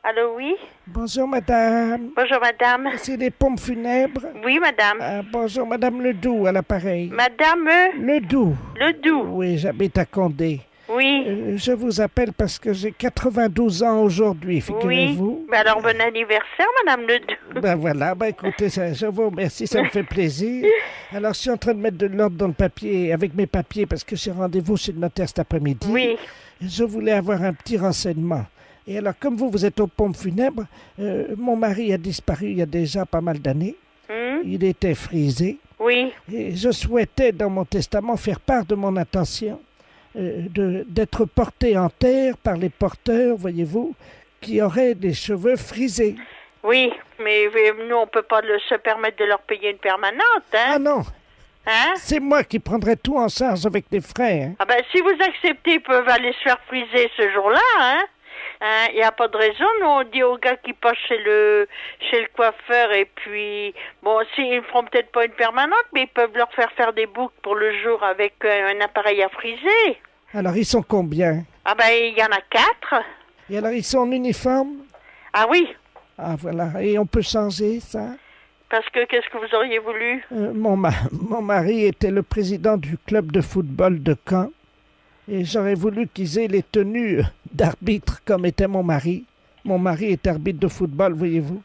Allô, oui? Bonjour madame, Bonjour, madame. c'est des pompes funèbres. Oui, madame. Bonjour madame Ledoux à l'appareil. Madame Ledoux. Ledoux. Oui, j'habite à Condé. Oui. Je vous appelle parce que j'ai 92 ans aujourd'hui, Oui. figurez-vous. Ben alors, bon anniversaire, madame Ledoux. Ben voilà, écoutez, je vous remercie, ça me fait plaisir. Alors, je suis en train de mettre de l'ordre dans le papier, avec mes papiers, parce que j'ai rendez-vous chez le notaire cet après-midi. Oui. Je voulais avoir un petit renseignement. Et alors, comme vous êtes aux pompes funèbres, mon mari a disparu il y a déjà pas mal d'années. Il était frisé. Oui. Et je souhaitais, dans mon testament, faire part de mon intention d'être porté en terre par les porteurs, voyez-vous, qui auraient des cheveux frisés. Oui, mais nous, on peut pas se permettre de leur payer une permanente, hein? Ah non, Hein? c'est moi qui prendrai tout en charge avec les frais. Hein. Ah ben, si vous acceptez, ils peuvent aller se faire friser ce jour-là, hein? Il n'y a pas de raison, nous on dit aux gars qui passent chez le coiffeur et puis, bon, ils feront peut-être pas une permanente, mais ils peuvent leur faire des boucles pour le jour avec un appareil à friser. Alors, ils sont combien? Ah ben, il y en a 4. Et alors, ils sont en uniforme? Ah oui, Ah voilà, et on peut changer ça? parce que qu'est-ce que vous auriez voulu? Mon mari était le président du club de football de Caen. Et j'aurais voulu qu'ils aient les tenues d'arbitre comme était mon mari. Mon mari est arbitre de football, voyez-vous.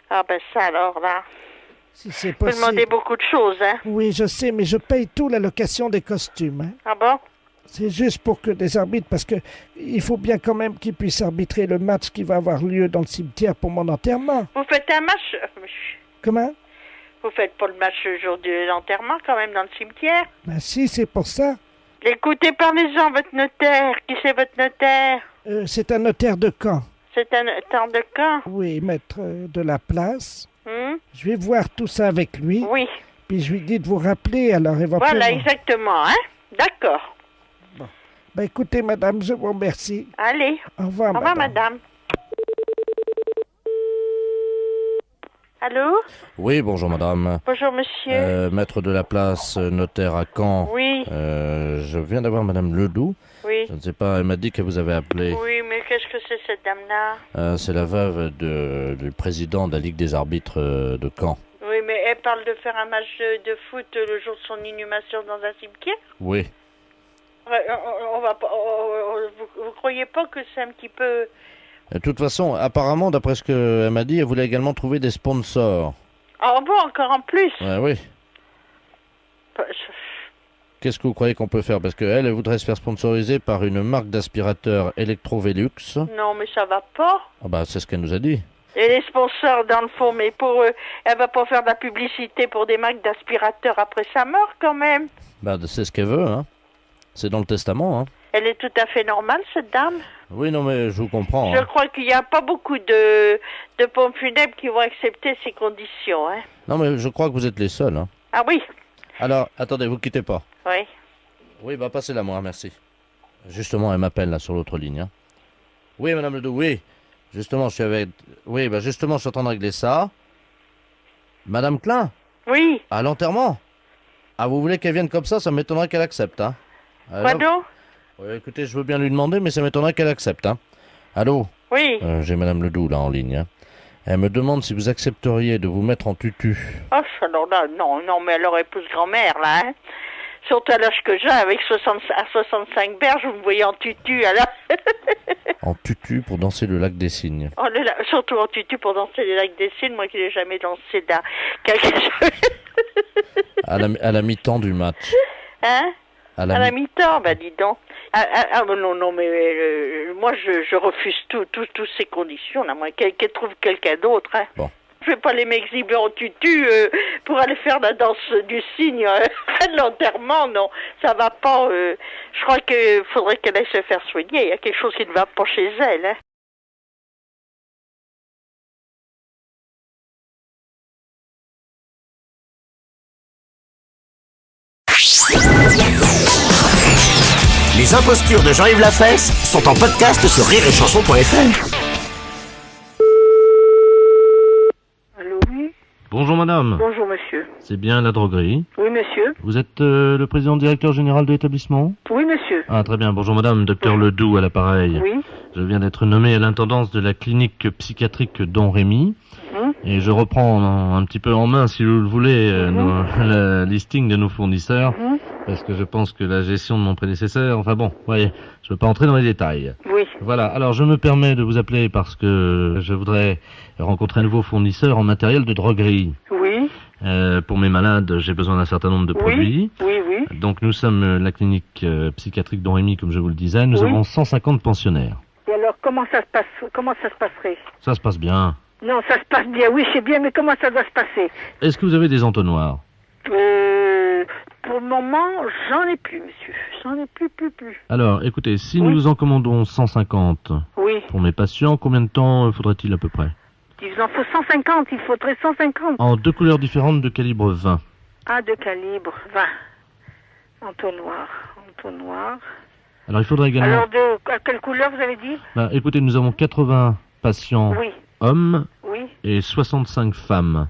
Ah ben ça alors là, Si c'est vous possible. demandez beaucoup de choses, hein? Oui, je sais, mais je paye tout la location des costumes. Hein. Ah bon? C'est juste pour que des arbitres, parce que il faut bien quand même qu'ils puissent arbitrer le match qui va avoir lieu dans le cimetière pour mon enterrement. Vous faites un match? Comment? Vous faites pas le match le jour de l'enterrement quand même dans le cimetière? Ben si, c'est pour ça. Écoutez, parlez-en, votre notaire. Qui c'est votre notaire? C'est un notaire de Caen. C'est un notaire de Caen? Oui, maître de la place. Hmm? Je vais voir tout ça avec lui. Oui. Puis je lui dis de vous rappeler, alors éventuellement. Voilà, exactement, hein? D'accord. Ben écoutez, madame, je vous remercie. Allez. Au revoir, Au revoir, madame. Allô? Oui, bonjour madame. Bonjour, monsieur. Maître de la place, notaire à Caen. Oui. Je viens d'avoir madame Ledoux. Oui. Je ne sais pas, elle m'a dit que vous avez appelé. Oui, mais qu'est-ce que c'est cette dame-là? C'est la veuve du président de la Ligue des arbitres de Caen. Oui, mais elle parle de faire un match de foot le jour de son inhumation dans un cimetière? Oui. On va pas. Vous croyez pas que c'est un petit peu. De toute façon, apparemment, d'après ce qu'elle m'a dit, elle voulait également trouver des sponsors. Ah bon, encore en plus? Ouais, oui. Qu'est-ce que vous croyez qu'on peut faire? Parce qu'elle, elle voudrait se faire sponsoriser par une marque d'aspirateur Electrovelux. Non, mais ça va pas. Ah bah, c'est ce qu'elle nous a dit. Et les sponsors, dans le fond, mais pour eux, elle va pas faire de la publicité pour des marques d'aspirateurs après sa mort, quand même. Bah, c'est ce qu'elle veut, hein. C'est dans le testament, hein. Elle est tout à fait normale, cette dame. Oui, non, mais je vous comprends. Je Hein. crois qu'il n'y a pas beaucoup de pompes funèbres qui vont accepter ces conditions, hein. Non, mais je crois que vous êtes les seuls, hein. Ah oui? Alors, attendez, vous quittez pas. Oui. Oui, bah passez-la moi, merci. Justement, elle m'appelle là sur l'autre ligne. Hein. Oui, madame Ledoux, oui. Justement, je suis avec... Oui, bah justement, je suis en train de régler ça. Madame Klein, Oui. à l'enterrement. Ah, vous voulez qu'elle vienne comme ça m'étonnerait qu'elle accepte, hein. Quoi donc? Oui, écoutez, je veux bien lui demander, mais ça m'étonnerait qu'elle accepte, hein. Allô? Oui. J'ai madame Ledoux là en ligne, hein. Elle me demande si vous accepteriez de vous mettre en tutu. Oh, alors là, non, mais elle aurait épouse grand-mère, là, hein. Surtout à l'âge que j'ai, avec 65 berges, vous me voyez en tutu, alors. En tutu pour danser le lac des cygnes. Oh, surtout en tutu pour danser les lacs des cygnes, moi qui n'ai jamais dansé d'un quelque chose. À la mi-temps du match. Hein? À la mi-temps, bah dis donc. Non, mais moi je refuse toutes ces conditions, là, moi, qu'elle trouve quelqu'un d'autre, hein. Bon. Je vais pas les m'exhiber en tutu pour aller faire la danse du cygne de l'enterrement, non. Ça va pas. Je crois qu'il faudrait qu'elle aille se faire soigner. Il y a quelque chose qui ne va pas chez elle, hein. Les impostures de Jean-Yves Lafesse sont en podcast sur rireetchanson.fr. Allô, oui? Bonjour madame. Bonjour, monsieur. C'est bien la droguerie. Oui, monsieur. Vous êtes le président directeur général de l'établissement? Oui, monsieur. Ah très bien, bonjour madame, docteur Ledoux à l'appareil. Oui. Je viens d'être nommé à l'intendance de la clinique psychiatrique Don Rémy. Et je reprends un petit peu en main, si vous le voulez, le listing de nos fournisseurs. Parce que je pense que la gestion de mon prédécesseur... Enfin bon, voyez, je ne veux pas entrer dans les détails. Oui. Voilà, alors je me permets de vous appeler parce que je voudrais rencontrer un nouveau fournisseur en matériel de droguerie. Oui. Pour mes malades, j'ai besoin d'un certain nombre de produits. Oui, oui. Donc nous sommes la clinique psychiatrique Don Rémy, comme je vous le disais. Nous avons 150 pensionnaires. Et alors, comment ça se passerait? Ça se passe bien. Non, ça se passe bien, oui, c'est bien, mais comment ça doit se passer? Est-ce que vous avez des entonnoirs? Pour le moment, j'en ai plus, monsieur. J'en ai plus. Alors, écoutez, si nous en commandons 150 pour mes patients, combien de temps faudrait-il à peu près? Il vous en faut 150, il faudrait 150. En 2 couleurs différentes de calibre 20. Ah, de calibre 20. Entonnoir. Alors, il faudrait également... Alors, à quelle couleur vous avez dit? Écoutez, nous avons 80 patients hommes et 65 femmes.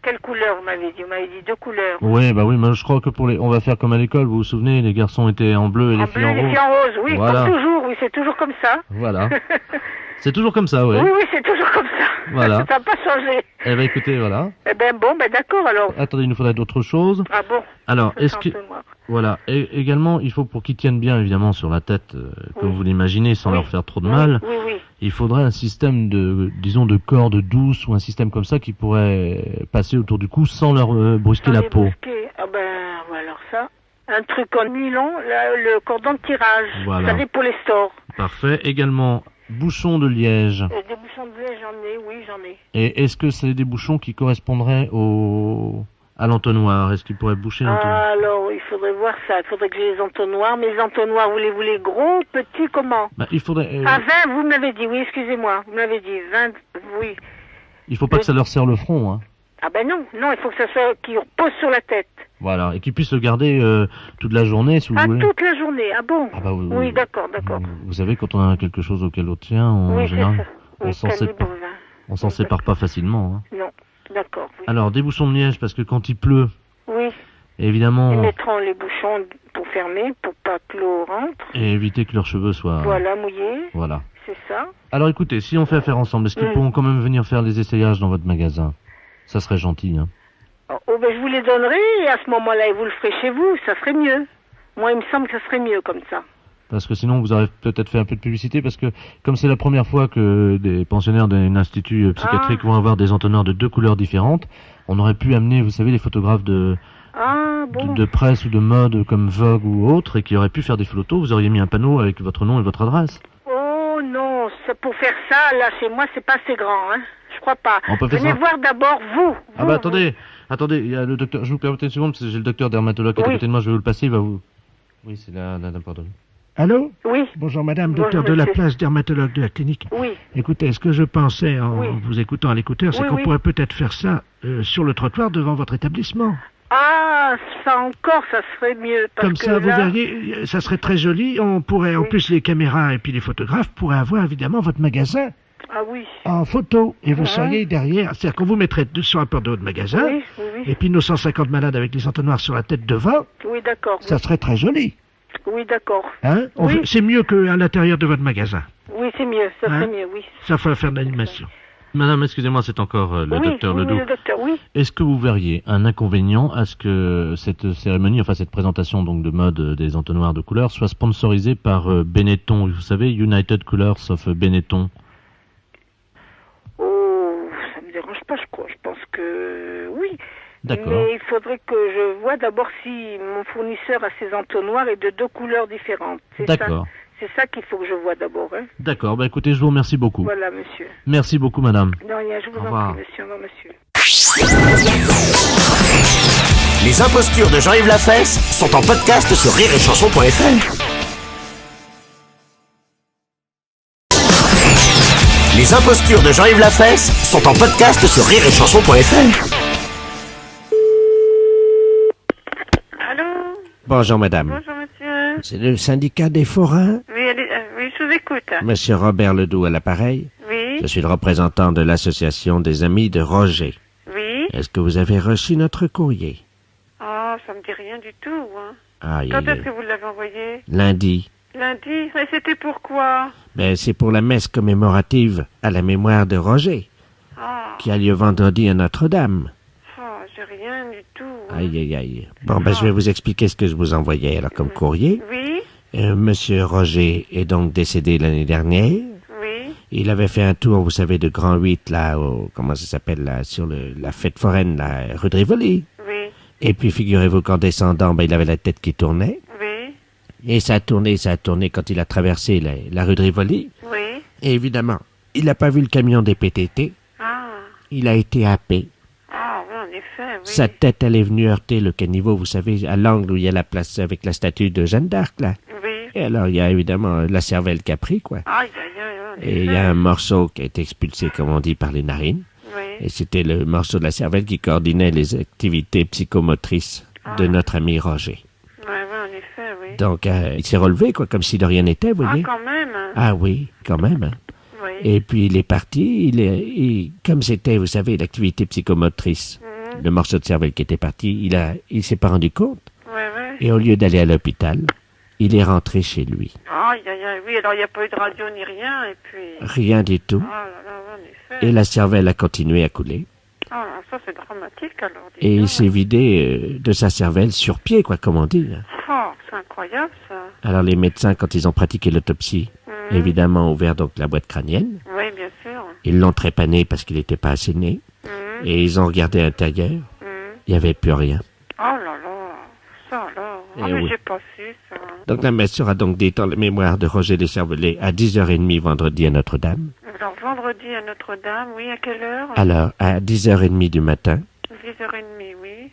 Quelle couleur vous m'avez dit? Vous m'avez dit 2 couleurs. Oui, mais je crois que on va faire comme à l'école, vous vous souvenez, les garçons étaient en bleu et les filles en rose. Les filles en rose, oui, voilà. comme toujours, oui, c'est toujours comme ça. Voilà. C'est toujours comme ça, oui. Oui, c'est toujours comme ça. Voilà. Ça n'a pas changé. Eh ben, écoutez, voilà. Eh ben, bon, d'accord, alors. Attendez, il nous faudrait d'autres choses. Ah bon? Alors, est-ce que... Voilà. Et également, il faut, pour qu'ils tiennent bien, évidemment, sur la tête, comme vous l'imaginez, sans leur faire trop de mal, il faudrait un système de corde douce ou un système comme ça qui pourrait passer autour du cou sans leur brusquer la peau. Ah alors ça, un truc en nylon, le cordon de tirage. Voilà. Vous savez, pour les stores. Parfait. Également, bouchons de liège. Des bouchons de liège, j'en ai. Et est-ce que c'est des bouchons qui correspondraient à l'entonnoir? Est-ce qu'il pourrait boucher l'entonnoir? Alors, il faudrait voir ça. Il faudrait que j'ai les entonnoirs. Mais les entonnoirs, vous les gros, petits, comment? Il faudrait... 20, vous m'avez dit, oui, excusez-moi. Vous m'avez dit 20, oui. Il faut pas que ça leur serre le front, hein. Ah non, il faut que ça soit qu'ils reposent sur la tête. Voilà, et qu'ils puissent le garder toute la journée, si vous voulez. Toute la journée, ah bon? Ah bah oui, d'accord. Vous savez, quand on a quelque chose auquel on tient, en général, on s'en sépare pas facilement. Hein. Non, d'accord. Oui. Alors, des bouchons de liège, parce que quand il pleut, évidemment... Ils mettront les bouchons pour fermer, pour pas que l'eau rentre. Et éviter que leurs cheveux soient... Voilà, mouillés. Voilà. C'est ça. Alors écoutez, si on fait affaire ensemble, est-ce qu'ils pourront quand même venir faire les essayages dans votre magasin? Ça serait gentil, hein. Je vous les donnerai, et à ce moment-là, vous le ferez chez vous, ça serait mieux. Moi, il me semble que ça serait mieux comme ça. Parce que sinon, vous aurez peut-être fait un peu de publicité, parce que comme c'est la première fois que des pensionnaires d'un institut psychiatrique vont avoir des entonnoirs de 2 couleurs différentes, on aurait pu amener, vous savez, les photographes de presse ou de mode comme Vogue ou autre, et qui auraient pu faire des photos. Vous auriez mis un panneau avec votre nom et votre adresse. Oh non, pour faire ça, là, chez moi, c'est pas assez grand, hein. Je crois pas. Venez voir d'abord vous. Attendez, il y a le docteur, je vous permets une seconde, parce que j'ai le docteur dermatologue qui est à côté de moi, je vais vous le passer, il va vous... Oui, c'est là, pardon. Allô? Oui. Bonjour madame, docteur Delaplace, dermatologue de la clinique. Oui. Écoutez, ce que je pensais en vous écoutant à l'écouteur, c'est qu'on pourrait peut-être faire ça sur le trottoir devant votre établissement. Ah, ça encore, ça serait mieux. Comme ça, vous verriez, ça serait très joli. On pourrait, en plus, les caméras et puis les photographes pourraient avoir évidemment votre magasin. Ah oui. En photo. Et vous seriez derrière. C'est-à-dire qu'on vous mettrait sur un porte de votre magasin. Oui. Et puis nos 150 malades avec les entonnoirs sur la tête devant. Oui, d'accord. Ça serait très joli. Oui, d'accord. Hein? C'est mieux qu'à l'intérieur de votre magasin. Oui, c'est mieux. Ça serait mieux, oui. Ça va faire de l'animation. Madame, excusez-moi, c'est encore le docteur Ledoux. Oui, le docteur, oui. Est-ce que vous verriez un inconvénient à ce que cette cérémonie, enfin cette présentation donc de mode des entonnoirs de couleurs, soit sponsorisée par Benetton, vous savez, United Colors of Benetton? Oh, ça me dérange pas, je crois. Je pense que oui. D'accord. Mais il faudrait que je vois d'abord si mon fournisseur a ses entonnoirs est de 2 couleurs différentes. D'accord. C'est ça qu'il faut que je vois d'abord. Hein. D'accord, écoutez, je vous remercie beaucoup. Voilà, monsieur. Merci beaucoup, madame. Non, rien, je vous en prie, monsieur. Au revoir, monsieur. Les impostures de Jean-Yves Lafesse sont en podcast sur rireetchanson.fr. Les impostures de Jean-Yves Lafesse sont en podcast sur rireetchanson.fr. Allô? Bonjour, madame. Bonjour, monsieur. C'est le syndicat des forains? Oui, je vous écoute. Monsieur Robert Ledoux à l'appareil. Oui. Je suis le représentant de l'association des amis de Roger. Oui. Est-ce que vous avez reçu notre courrier? Oh, ça me dit rien du tout, hein. Quand est-ce que vous l'avez envoyé? Lundi. Lundi? Mais c'était pourquoi? Ben, c'est pour la messe commémorative à la mémoire de Roger, Ah, qui a lieu vendredi à Notre-Dame. j'ai rien du tout. Aïe, aïe, aïe. Bon, ben, je vais vous expliquer ce que je vous envoyais, alors, comme courrier. Oui, Monsieur Roger est donc décédé l'année dernière. oui, Il avait fait un tour, vous savez, de Grand 8, là, comment ça s'appelle, là, sur la fête foraine, là, rue de Rivoli. oui, Et puis, figurez-vous qu'en descendant, ben, il avait la tête qui tournait. oui, Et ça a tourné quand il a traversé la rue de Rivoli. oui. Et évidemment, il n'a pas vu le camion des PTT. Ah, Il a été happé. oui, en effet, oui. Sa tête, elle est venue heurter le caniveau, vous savez, à l'angle où il y a la place avec la statue de Jeanne d'Arc, là. Oui. Et alors, il y a évidemment la cervelle qui a pris, quoi. Aïe, aïe, aïe, en Et il y effet. a un morceau qui a été expulsé, comme on dit, par les narines. Oui, Et c'était le morceau de la cervelle qui coordonnait les activités psychomotrices de notre ami Roger. oui, en effet, oui. Donc, il s'est relevé, quoi, comme si de rien n'était, vous voyez. Quand même, hein. Ah oui, quand même. Hein. Oui. Et puis, il est parti. Comme c'était, vous savez, l'activité psychomotrice, le morceau de cervelle qui était parti, il s'est pas rendu compte. Oui, oui. Et au lieu d'aller à l'hôpital, il est rentré chez lui. Aïe, aïe, aïe, oui, alors il n'y a pas eu de radio ni rien, et puis... Rien du tout. Ah là là, en effet. Et la cervelle a continué à couler. Ah, ça c'est dramatique alors. dis Et il donc. s'est vidé de sa cervelle sur pied, quoi, comme on dit. Hein. Oh, c'est incroyable ça. Alors les médecins, quand ils ont pratiqué l'autopsie, évidemment ont ouvert donc la boîte crânienne. Oui, bien sûr. Ils l'ont trépané parce qu'il n'était pas assez né. Et ils ont regardé à l'intérieur. Il n'y avait plus rien. Oh là là, ça alors. Eh Ah, mais oui. j'ai pas su ça. Donc la messe sera donc dite en la mémoire de Roger Descervelés à 10h30 vendredi à Notre-Dame. Alors vendredi à Notre-Dame, oui, à quelle heure? Alors à 10h30 du matin. 10h30, oui.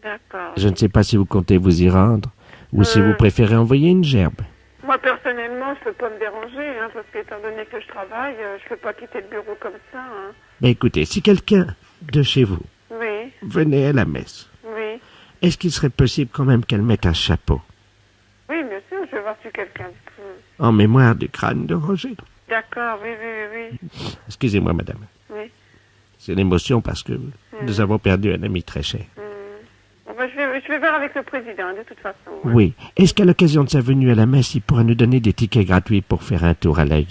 D'accord. Je ne sais pas si vous comptez vous y rendre ou si vous préférez envoyer une gerbe. Moi personnellement, je peux pas me déranger, hein, parce qu'étant donné que je travaille, je peux pas quitter le bureau comme ça. Hein. Mais écoutez, si quelqu'un de chez vous Oui, venait à la messe, oui. est-ce qu'il serait possible quand même qu'elle mette un chapeau Oui, bien sûr, je vais voir si quelqu'un peut. en mémoire du crâne de Roger? D'accord, oui, oui, oui. Excusez-moi, madame. Oui. C'est l'émotion parce que nous avons perdu un ami très cher. Bon, ben, je vais voir avec le président, de toute façon. hein. Oui. Est-ce qu'à l'occasion de sa venue à la messe, il pourra nous donner des tickets gratuits pour faire un tour à l'œil?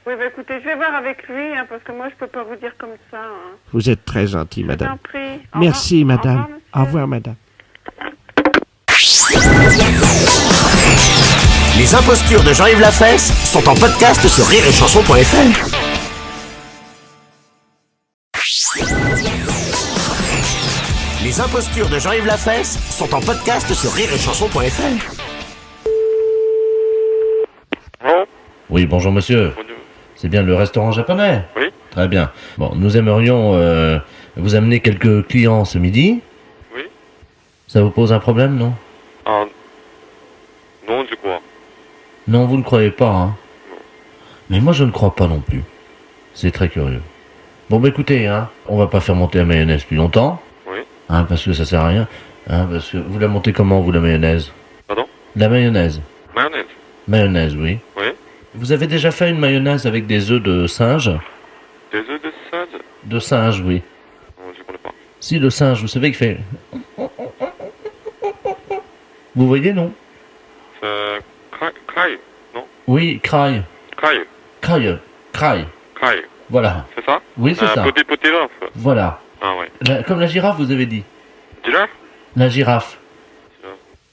Oui, ben, écoutez, je vais voir avec lui, hein, parce que moi, je peux pas vous dire comme ça. Hein. Vous êtes très gentil, Je vous en madame. prie. Au Merci, revoir. madame. Au revoir, monsieur. Au revoir, madame. Les impostures de Jean-Yves Lafesse sont en podcast sur rireetchanson.fr. Les impostures de Jean-Yves Lafesse sont en podcast sur rireetchanson.fr. Bon, Oui, bonjour monsieur. C'est bien le restaurant japonais? Oui. Très bien. Bon, nous aimerions vous amener quelques clients ce midi. Oui. Ça vous pose un problème, non? Ah, non, du quoi? Non, vous ne croyez pas, hein? Mais moi, je ne crois pas non plus. C'est très curieux. Bon, bah écoutez, hein, on va pas faire monter la mayonnaise plus longtemps. Oui. Hein, parce que ça sert à rien. Hein, parce que vous la montez comment, vous, la mayonnaise? Pardon? La mayonnaise. Mayonnaise. Mayonnaise, oui. Oui. Vous avez déjà fait une mayonnaise avec des œufs de singe? Des œufs de singe? De singe, oui. Non, je connais pas. Si, le singe, vous savez qu'il fait... Vous voyez, non? C'est Kai, non? Oui, craille. Kai, Craille. Craille. Kai. Voilà. C'est ça? Oui, c'est ça. Petit lance. Voilà. Ah ouais. Comme la girafe, vous avez dit. Girafe? La girafe.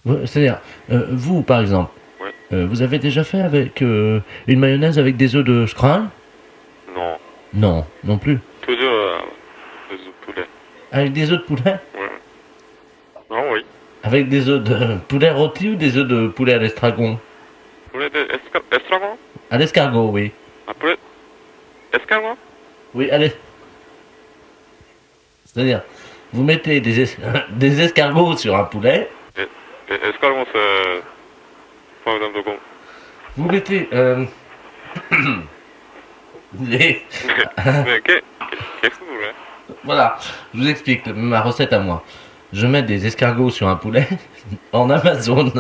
Girafe. C'est-à-dire, vous, par exemple, Ouais. vous avez déjà fait avec une mayonnaise avec des œufs de scrum? Non. Non, non plus. Toujours des œufs de poulet. Avec des œufs de poulet? Ouais. Non, oui. Avec des œufs de poulet rôti ou des œufs de poulet à l'estragon? Poulet d'estragon? À l'escargot, oui. Ah, poulet escargot? Oui, allez. C'est-à-dire, vous mettez des escargots sur un poulet, Escargot, c'est... Par exemple, de vous mettez... les... Mais qu'est-ce que vous voulez? Voilà, je vous explique ma recette à moi. Je mets des escargots sur un poulet en Amazon.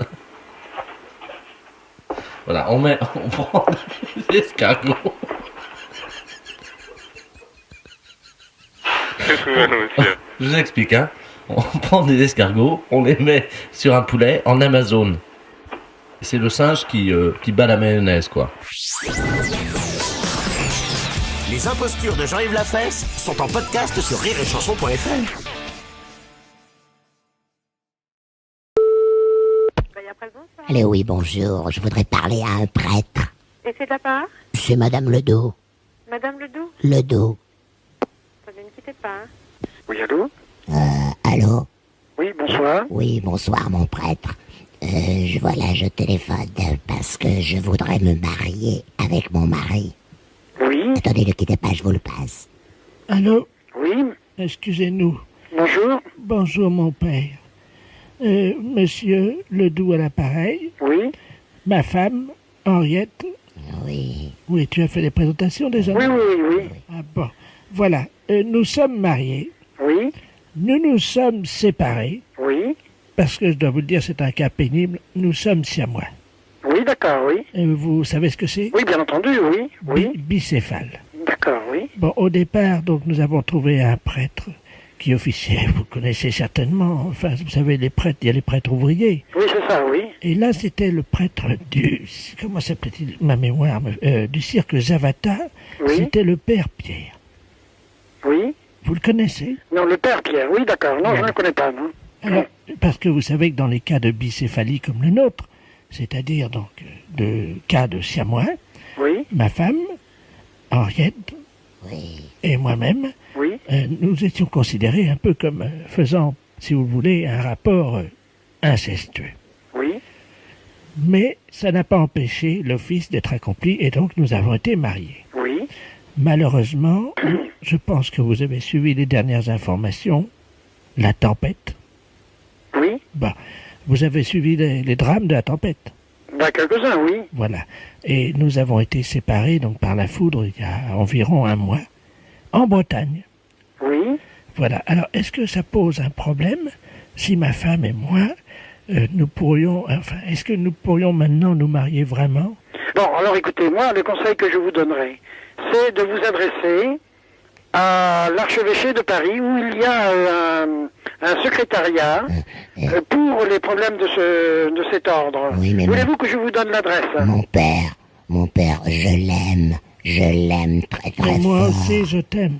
Voilà, on prend des escargots. Qu'est-ce que vous voulez, monsieur? Je vous explique, hein. On prend des escargots, on les met sur un poulet en Amazon. C'est le singe qui bat la mayonnaise, quoi. Les impostures de Jean-Yves Lafesse sont en podcast sur rireetchanson.fr. Allô, oui, bonjour. Je voudrais parler à un prêtre. Et c'est de la part C'est Madame Ledoux. Madame Ledoux? Ledoux. Attendez, ne quittez pas. Hein. Oui, allô? Allô? Oui, bonsoir. Oui, bonsoir, mon prêtre. Je téléphone parce que je voudrais me marier avec mon mari. Oui, Attendez, ne quittez pas, je vous le passe. Allô? oui, Excusez-nous. bonjour. Bonjour, mon père. Monsieur Ledoux à l'appareil. Oui, Ma femme, Henriette. Oui. Oui, tu as fait des présentations déjà? oui, oui, oui, oui. Ah bon. Voilà. Nous sommes mariés. Oui, Nous nous sommes séparés. oui, Parce que je dois vous le dire, c'est un cas pénible. Nous sommes siamois. oui, d'accord, oui. Vous savez ce que c'est? Oui, bien entendu, oui, oui. Bicéphale. D'accord, oui. Bon, au départ, donc, nous avons trouvé un prêtre qui officiait, vous connaissez certainement, enfin, vous savez, les prêtres, il y a les prêtres ouvriers. Oui, c'est ça, oui. Et là, c'était le prêtre comment s'appelait-il, ma mémoire, du cirque Zavata. Oui. C'était le père Pierre. Oui. Vous le connaissez? Non, le père Pierre, oui, d'accord. Non, je ne le connais pas, non. Alors, parce que vous savez que dans les cas de bicéphalie comme le nôtre, c'est-à-dire donc de cas de siamois, Oui, ma femme, Henriette, Oui. et moi-même, oui, nous étions considérés un peu comme faisant, si vous voulez, un rapport incestueux. oui. Mais ça n'a pas empêché l'office d'être accompli et donc nous avons été mariés. Oui, Malheureusement, je pense que vous avez suivi les dernières informations, la tempête. oui. Bah, vous avez suivi les drames de la tempête. Bah, quelques-uns, oui. Voilà. Et nous avons été séparés donc par la foudre il y a environ un mois, en Bretagne. Oui. Voilà. Alors, est-ce que ça pose un problème si ma femme et moi, est-ce que nous pourrions maintenant nous marier vraiment? Bon, alors écoutez, moi, le conseil que je vous donnerai, c'est de vous adresser à l'archevêché de Paris où il y a un secrétariat pour les problèmes de cet ordre. Oui, mais Voulez-vous que je vous donne l'adresse? Mon père, je l'aime très très Et moi fort. aussi, je t'aime.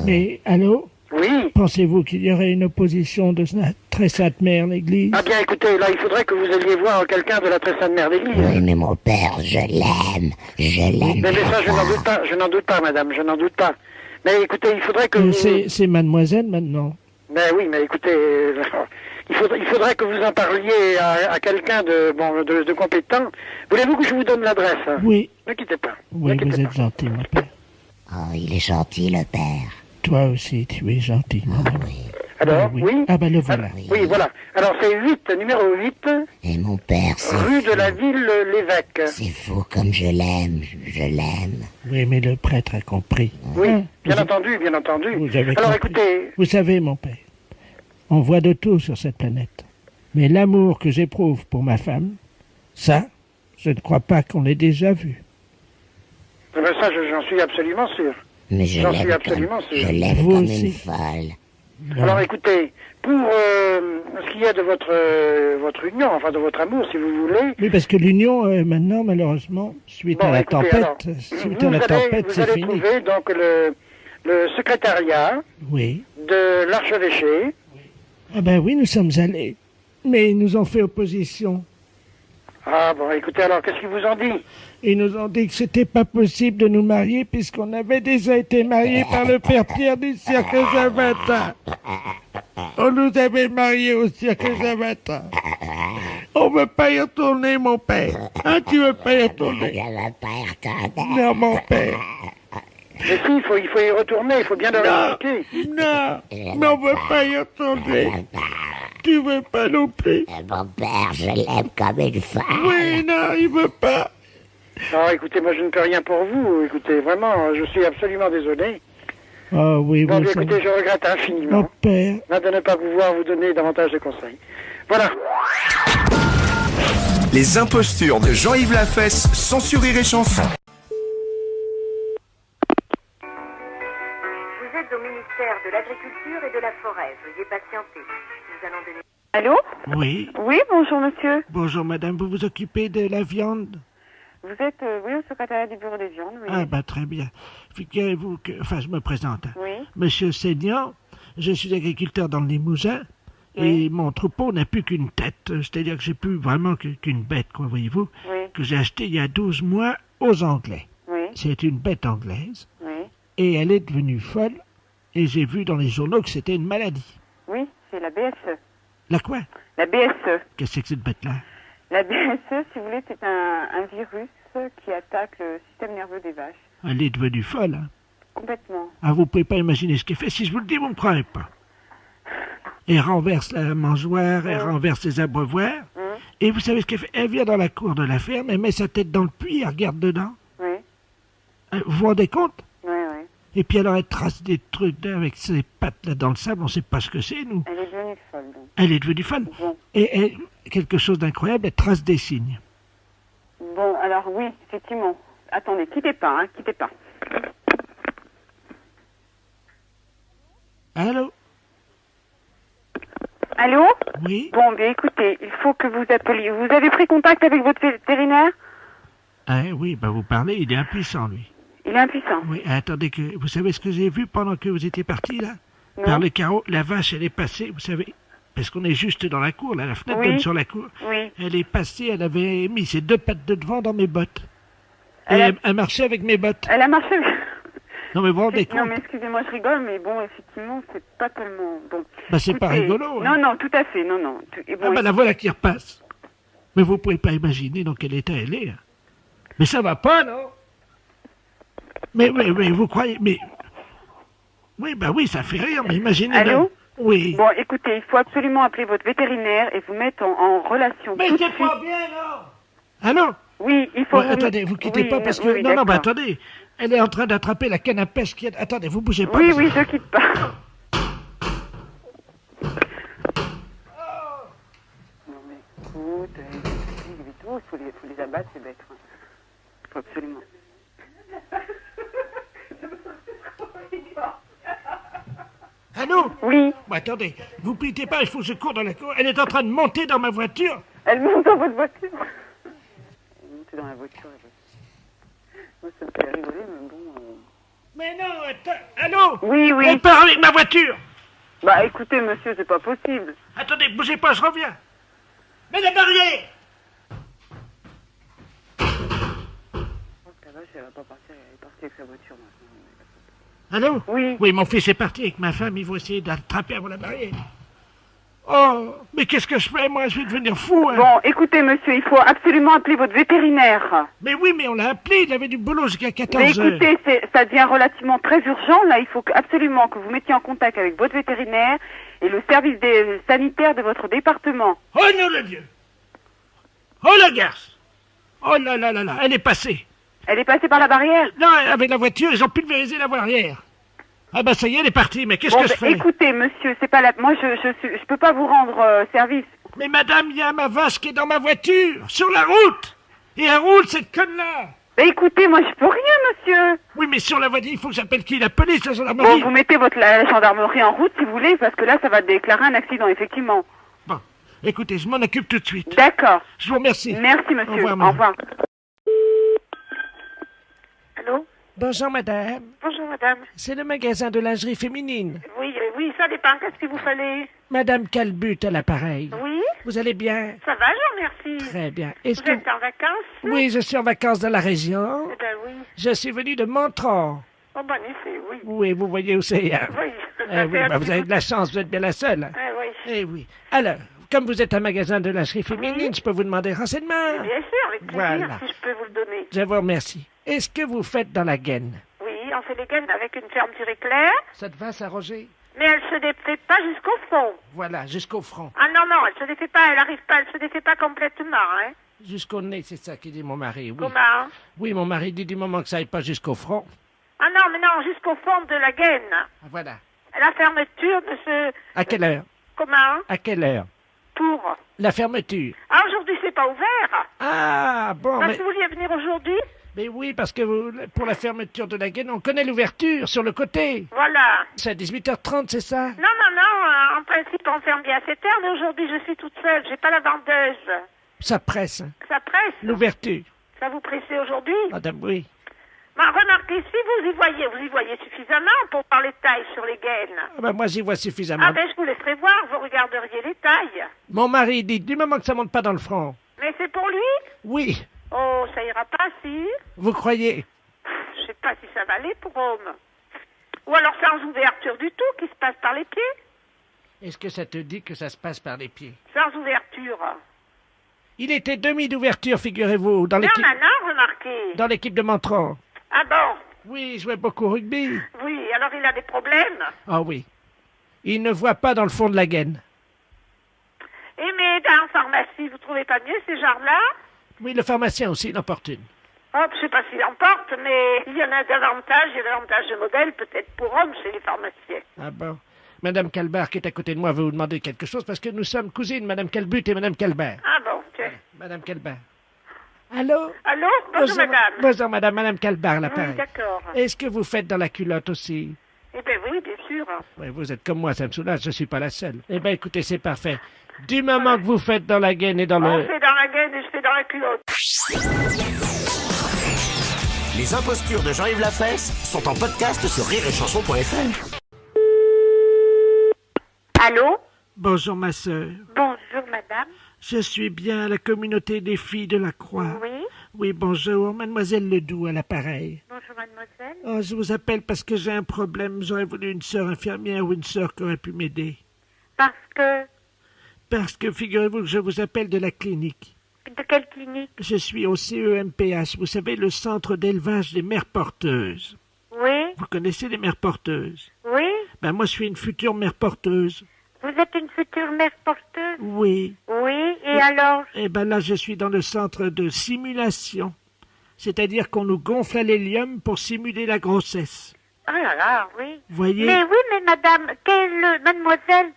Mais, allô? Oui. Pensez-vous qu'il y aurait une opposition de la très sainte mère, l'Église? Ah bien, écoutez, là, il faudrait que vous alliez voir quelqu'un de la très sainte mère d'église. Oui, mais mon père, je l'aime Mais ça, très je n'en fort. doute pas, je n'en doute pas, madame, je n'en doute pas. Mais écoutez, il faudrait que vous... C'est mademoiselle maintenant. Mais oui, mais écoutez, il faudrait que vous en parliez à quelqu'un de compétent. Voulez-vous que je vous donne l'adresse? Oui, Ne quittez pas. oui, Ne quittez vous pas. êtes gentil, mon père. Oh, il est gentil, le père. Toi aussi, tu es gentil, mon ami. Oui. Alors, oui. Ah ben le voilà. Oui, voilà. Alors, c'est 8, numéro 8, Et mon père, c'est rue de fou. la Ville, l'évêque. C'est fou comme je l'aime, je l'aime. Oui, mais le prêtre a compris. Oui, Hein, bien vous- entendu, bien entendu. vous avez Alors, compris. écoutez, Vous savez, mon père, on voit de tout sur cette planète. Mais l'amour que j'éprouve pour ma femme, ça, je ne crois pas qu'on l'ait déjà vu. ça, j'en suis absolument sûr. Mais je J'en suis l'aime absolument comme, sûr. je l'aime Vous comme aussi. une folle. Non. Alors, écoutez, pour ce qui est de votre union, enfin de votre amour, si vous voulez, Oui, parce que l'union, maintenant, malheureusement, suite Bon, à la écoutez, tempête, alors, suite à la tempête, vous c'est allez fini. trouver donc le secrétariat Oui. de l'archevêché. Ah ben oui, nous sommes allés. Mais ils nous ont fait opposition. Ah bon, écoutez, alors, qu'est-ce qu'ils vous ont dit? Ils nous ont dit que c'était pas possible de nous marier puisqu'on avait déjà été mariés par le père Pierre du cirque Zavata. On nous avait mariés au cirque Zavata. On veut pas y retourner, mon père. Hein, tu veux pas y Je retourner? ne veux pas y retourner. Non, mon père. Mais si, il faut y retourner, il faut bien leur Non, expliquer. non, mais on veut pas y retourner. Tu veux pas non plus? Mon père, je l'aime comme une folle. Oui, non, il veut pas. Non, écoutez, moi je ne peux rien pour vous. Écoutez, vraiment, je suis absolument désolé. Oh oui, Bon, vous bien, savez. écoutez, je regrette Mon infiniment père. de ne pas pouvoir vous donner davantage de conseils. Voilà. Les impostures de Jean-Yves Lafesse sont sur Rire et Chanson. Vous êtes au ministère de l'Agriculture et de la Forêt. Veuillez patienter. Nous allons donner... Allô? Oui. Oui, bonjour monsieur. Bonjour madame, vous vous occupez de la viande? Vous êtes, oui, au secrétariat du bureau des viandes, oui. Ah bah très bien. Figurez-vous que... Enfin, je me présente. Oui. Monsieur Seignan, je suis agriculteur dans le Limousin, et mon troupeau n'a plus qu'une tête. C'est-à-dire que j'ai plus vraiment qu'une bête, quoi, voyez-vous, Oui. que j'ai achetée il y a 12 mois aux Anglais. Oui. C'est une bête anglaise, Oui. et elle est devenue folle, et j'ai vu dans les journaux que c'était une maladie. Oui, c'est la BSE. La quoi? La BSE. Qu'est-ce que c'est que cette bête-là? La BSE, si vous voulez, c'est un virus qui attaque le système nerveux des vaches. Elle est devenue folle, hein? Complètement. Ah, vous pouvez pas imaginer ce qu'elle fait. Si je vous le dis, vous me croirez pas. Elle renverse la mangeoire, elle renverse les abreuvoirs. Et vous savez ce qu'elle fait? Elle vient dans la cour de la ferme, elle met sa tête dans le puits, elle regarde dedans. Oui. Vous vous rendez compte? Oui, oui. Et puis alors elle trace des trucs là, avec ses pattes là dans le sable, on sait pas ce que c'est, nous. Elle est devenue folle, donc. Elle est devenue folle. Bon. Et quelque chose d'incroyable, elle trace des signes. Bon, alors oui, effectivement. Attendez, quittez pas, hein, quittez pas. Allô? Allô? Oui? Bon, bien écoutez, il faut que vous appeliez. Vous avez pris contact avec votre vétérinaire? Ah oui, bah vous parlez, il est impuissant, lui. Il est impuissant. Oui, attendez, que vous savez ce que j'ai vu pendant que vous étiez parti, là? Non. Par le carreau, la vache, elle est passée, vous savez, parce qu'on est juste dans la cour, là, la fenêtre Oui. donne sur la cour. Oui. Elle est passée, elle avait mis ses deux pattes de devant dans mes bottes. Et Elle a- elle marchait avec mes bottes. Elle a marché. Non, mais vous vous rendez Non, compte? mais excusez-moi, je rigole, mais bon, effectivement, c'est pas tellement bon. Bah, c'est pas Écoutez, rigolo, hein. Non, non, tout à fait, non, non. Et bon, Ah, bah, la voilà qui repasse. Mais vous pouvez pas imaginer dans quel état elle est. Hein. Mais ça va pas, non? Mais vous croyez, mais... Oui, bah oui, ça fait rire, mais imaginez... Allô? Oui. Bon, écoutez, il faut absolument appeler votre vétérinaire et vous mettre en relation. Mais tout de c'est pas suite. bien, non? Allô? Oui, il faut... Ouais, attendez, vous quittez Oui, pas parce que... oui, non, bah d'accord. attendez. Elle est en train d'attraper la canne à pêche qui est... Attendez, vous bougez pas. Oui, parce que- oui, je quitte pas. Non, mais écoute, il faut les abattre, ces bêtes. Il faut absolument. Allô? Oui. Bon, attendez, vous quittez pas, il faut que je cours dans la cour. Elle est en train de monter dans ma voiture. Elle monte dans votre voiture. Elle monte dans la voiture. Moi, ça me fait rigoler, mais bon... Mais non, attends, allô? Oui, oui. Elle part avec ma voiture. Bah, écoutez, monsieur, c'est pas possible. Attendez, bougez pas, je reviens. Mais la barrière! La vache, elle va pas partir, elle est partie avec sa voiture, maintenant. Allô? Oui. Oui, mon fils est parti avec ma femme, ils vont essayer d'attraper avant la barrière. Oh, mais qu'est-ce que je fais, moi? Je vais devenir fou, hein. Bon, écoutez, monsieur, il faut absolument appeler votre vétérinaire. Mais oui, mais on l'a appelé, il avait du boulot jusqu'à 14 Mais heures. écoutez, ça devient relativement très urgent. Là, il faut absolument que vous mettiez en contact avec votre vétérinaire et le service sanitaire de votre département. Oh, non, le Dieu! Oh, la garce! Oh là là là là, elle est passée. Elle est passée par la barrière? Non, avec la voiture, ils ont pulvérisé la barrière. Ah bah ça y est, elle est partie, mais qu'est-ce Bon, que je bah, fais? écoutez, monsieur, c'est pas la... Moi, je peux pas vous rendre service. Mais madame, il y a ma vache qui est dans ma voiture, sur la route. Et elle roule, cette conne-là. Bah, écoutez, moi, je peux rien, monsieur. Oui, mais sur la voiture, il faut que j'appelle qui? La police, la Bon, gendarmerie? vous mettez la gendarmerie en route, si vous voulez, parce que là, ça va déclarer un accident, effectivement. Bon, écoutez, je m'en occupe tout de suite. D'accord. Je vous remercie. Merci, monsieur. Au revoir, Au madame. revoir. Allô? Bonjour, madame. Bonjour, madame. C'est le magasin de lingerie féminine. Oui, oui, ça dépend. Qu'est-ce qu'il vous fallait? Madame Calbut à l'appareil. Oui, Vous allez bien? ça va, je vous remercie. Très bien. Est-ce Vous êtes en vacances? Oui, je suis en vacances dans la région. Eh ben oui. Je suis venu de Montron. Oh, bon, en effet, oui. Oui, vous voyez où c'est. Hein? Oui. Oui, bah, vous avez de la chance, vous êtes bien la seule. Ah, oui. Eh oui. Alors, comme vous êtes un magasin de lingerie féminine, je peux vous demander renseignement? Bien sûr, avec plaisir, Voilà. si je peux vous le donner. Je vous remercie. Est-ce que vous faites dans la gaine? Oui, on fait les gaines avec une fermeture éclair, Ça te va, ça, Roger? mais elle se défait pas jusqu'au fond. Voilà, jusqu'au front. Ah non, non, elle se défait pas, elle arrive pas, elle se défait pas complètement, hein. Jusqu'au nez, c'est ça qui dit mon mari, oui. Comment? Oui, mon mari dit du moment que ça aille pas jusqu'au front. Ah non, mais non, jusqu'au fond de la gaine. Ah, voilà. La fermeture de ce... À quelle heure? Comment? À quelle heure? Pour... La fermeture. Ah, aujourd'hui, c'est pas ouvert. Ah, bon, Parce mais... que vous vouliez venir aujourd'hui? Mais oui, parce que pour la fermeture de la gaine, on connaît l'ouverture sur le côté. Voilà. C'est à 18h30, c'est ça? Non, en principe on ferme bien à 7 heures, mais aujourd'hui je suis toute seule, j'ai pas la vendeuse. Ça presse. Hein. Ça presse? L'ouverture. Ça vous pressait aujourd'hui? Madame, oui. Bah, remarquez, si vous y voyez suffisamment pour voir les tailles sur les gaines. Ah ben, moi, j'y vois suffisamment. Ah ben, je vous laisserai voir, vous regarderiez les tailles. Mon mari dit, du moment que ça monte pas dans le front. Mais c'est pour lui? Oui. Oh, ça ira pas, si? Vous croyez? Je sais pas si ça va aller pour homme. Ou alors sans ouverture du tout, qui se passe par les pieds? Est-ce que ça te dit que ça se passe par les pieds? Sans ouverture. Il était demi d'ouverture, figurez-vous, dans Mais l'équipe... maintenant, remarquez. Dans l'équipe de Mentron. Ah bon? Oui, il jouait beaucoup au rugby. Oui, alors il a des problèmes? Ah oui. Il ne voit pas dans le fond de la gaine. Et mais dans la pharmacie, vous trouvez pas mieux ces genres-là? Oui, le pharmacien aussi, il en porte une. Oh, je sais pas s'il en porte, mais il y en a davantage, il y a davantage de modèles, peut-être pour hommes chez les pharmaciens. Ah bon. Madame Calbert, qui est à côté de moi, veut vous demander quelque chose, parce que nous sommes cousines, Madame Calbut et Madame Calbert. Ah bon, tiens. Madame Calbert. Allô? Allô? Bonjour, madame. Bonjour, madame Calbert, l'appareil. Oui, d'accord. Est-ce que vous faites dans la culotte aussi? Eh bien oui, bien sûr. Oui, vous êtes comme moi, ça me soulage, je suis pas la seule. Eh bien, écoutez, c'est parfait. Du moment que vous faites dans la gaine et dans On le... fait dans la gaine et je fais dans la culotte. Les impostures de Jean-Yves Lafesse sont en podcast sur rireetchanson.fr. Allô? Bonjour, ma sœur. Bonjour, madame. Je suis bien à la communauté des filles de la Croix. Oui. Oui, bonjour, mademoiselle Ledoux à l'appareil. Bonjour, mademoiselle. Oh, je vous appelle parce que j'ai un problème. J'aurais voulu une sœur infirmière ou une sœur qui aurait pu m'aider. Parce que figurez-vous que je vous appelle de la clinique. De quelle clinique? Je suis au CEMPH, vous savez, le centre d'élevage des mères porteuses. Oui. Vous connaissez les mères porteuses? Oui. Ben moi, je suis une future mère porteuse. Vous êtes une future mère porteuse? Oui. Oui, et alors? Eh ben là, je suis dans le centre de simulation. C'est-à-dire qu'on nous gonfle à l'hélium pour simuler la grossesse. Oh là là, oui. Voyez? Mais oui, mais madame, mademoiselle,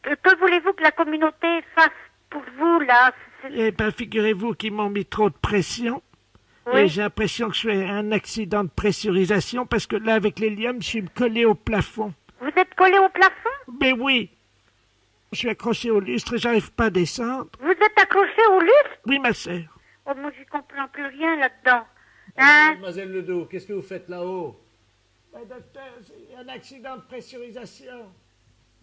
que voulez-vous que la communauté fasse pour vous, là? Eh ben, figurez-vous qu'ils m'ont mis trop de pression. Oui. Et j'ai l'impression que je fais un accident de pressurisation parce que là, avec l'hélium, je suis collé au plafond. Vous êtes collé au plafond? Mais oui. Je suis accroché au lustre et j'arrive pas à descendre. Vous êtes accroché au lustre? Oui, ma sœur. Oh, moi, j'y comprends plus rien là-dedans. Hein? Mademoiselle Ledoux, qu'est-ce que vous faites là-haut? Docteur, c'est un accident de pressurisation.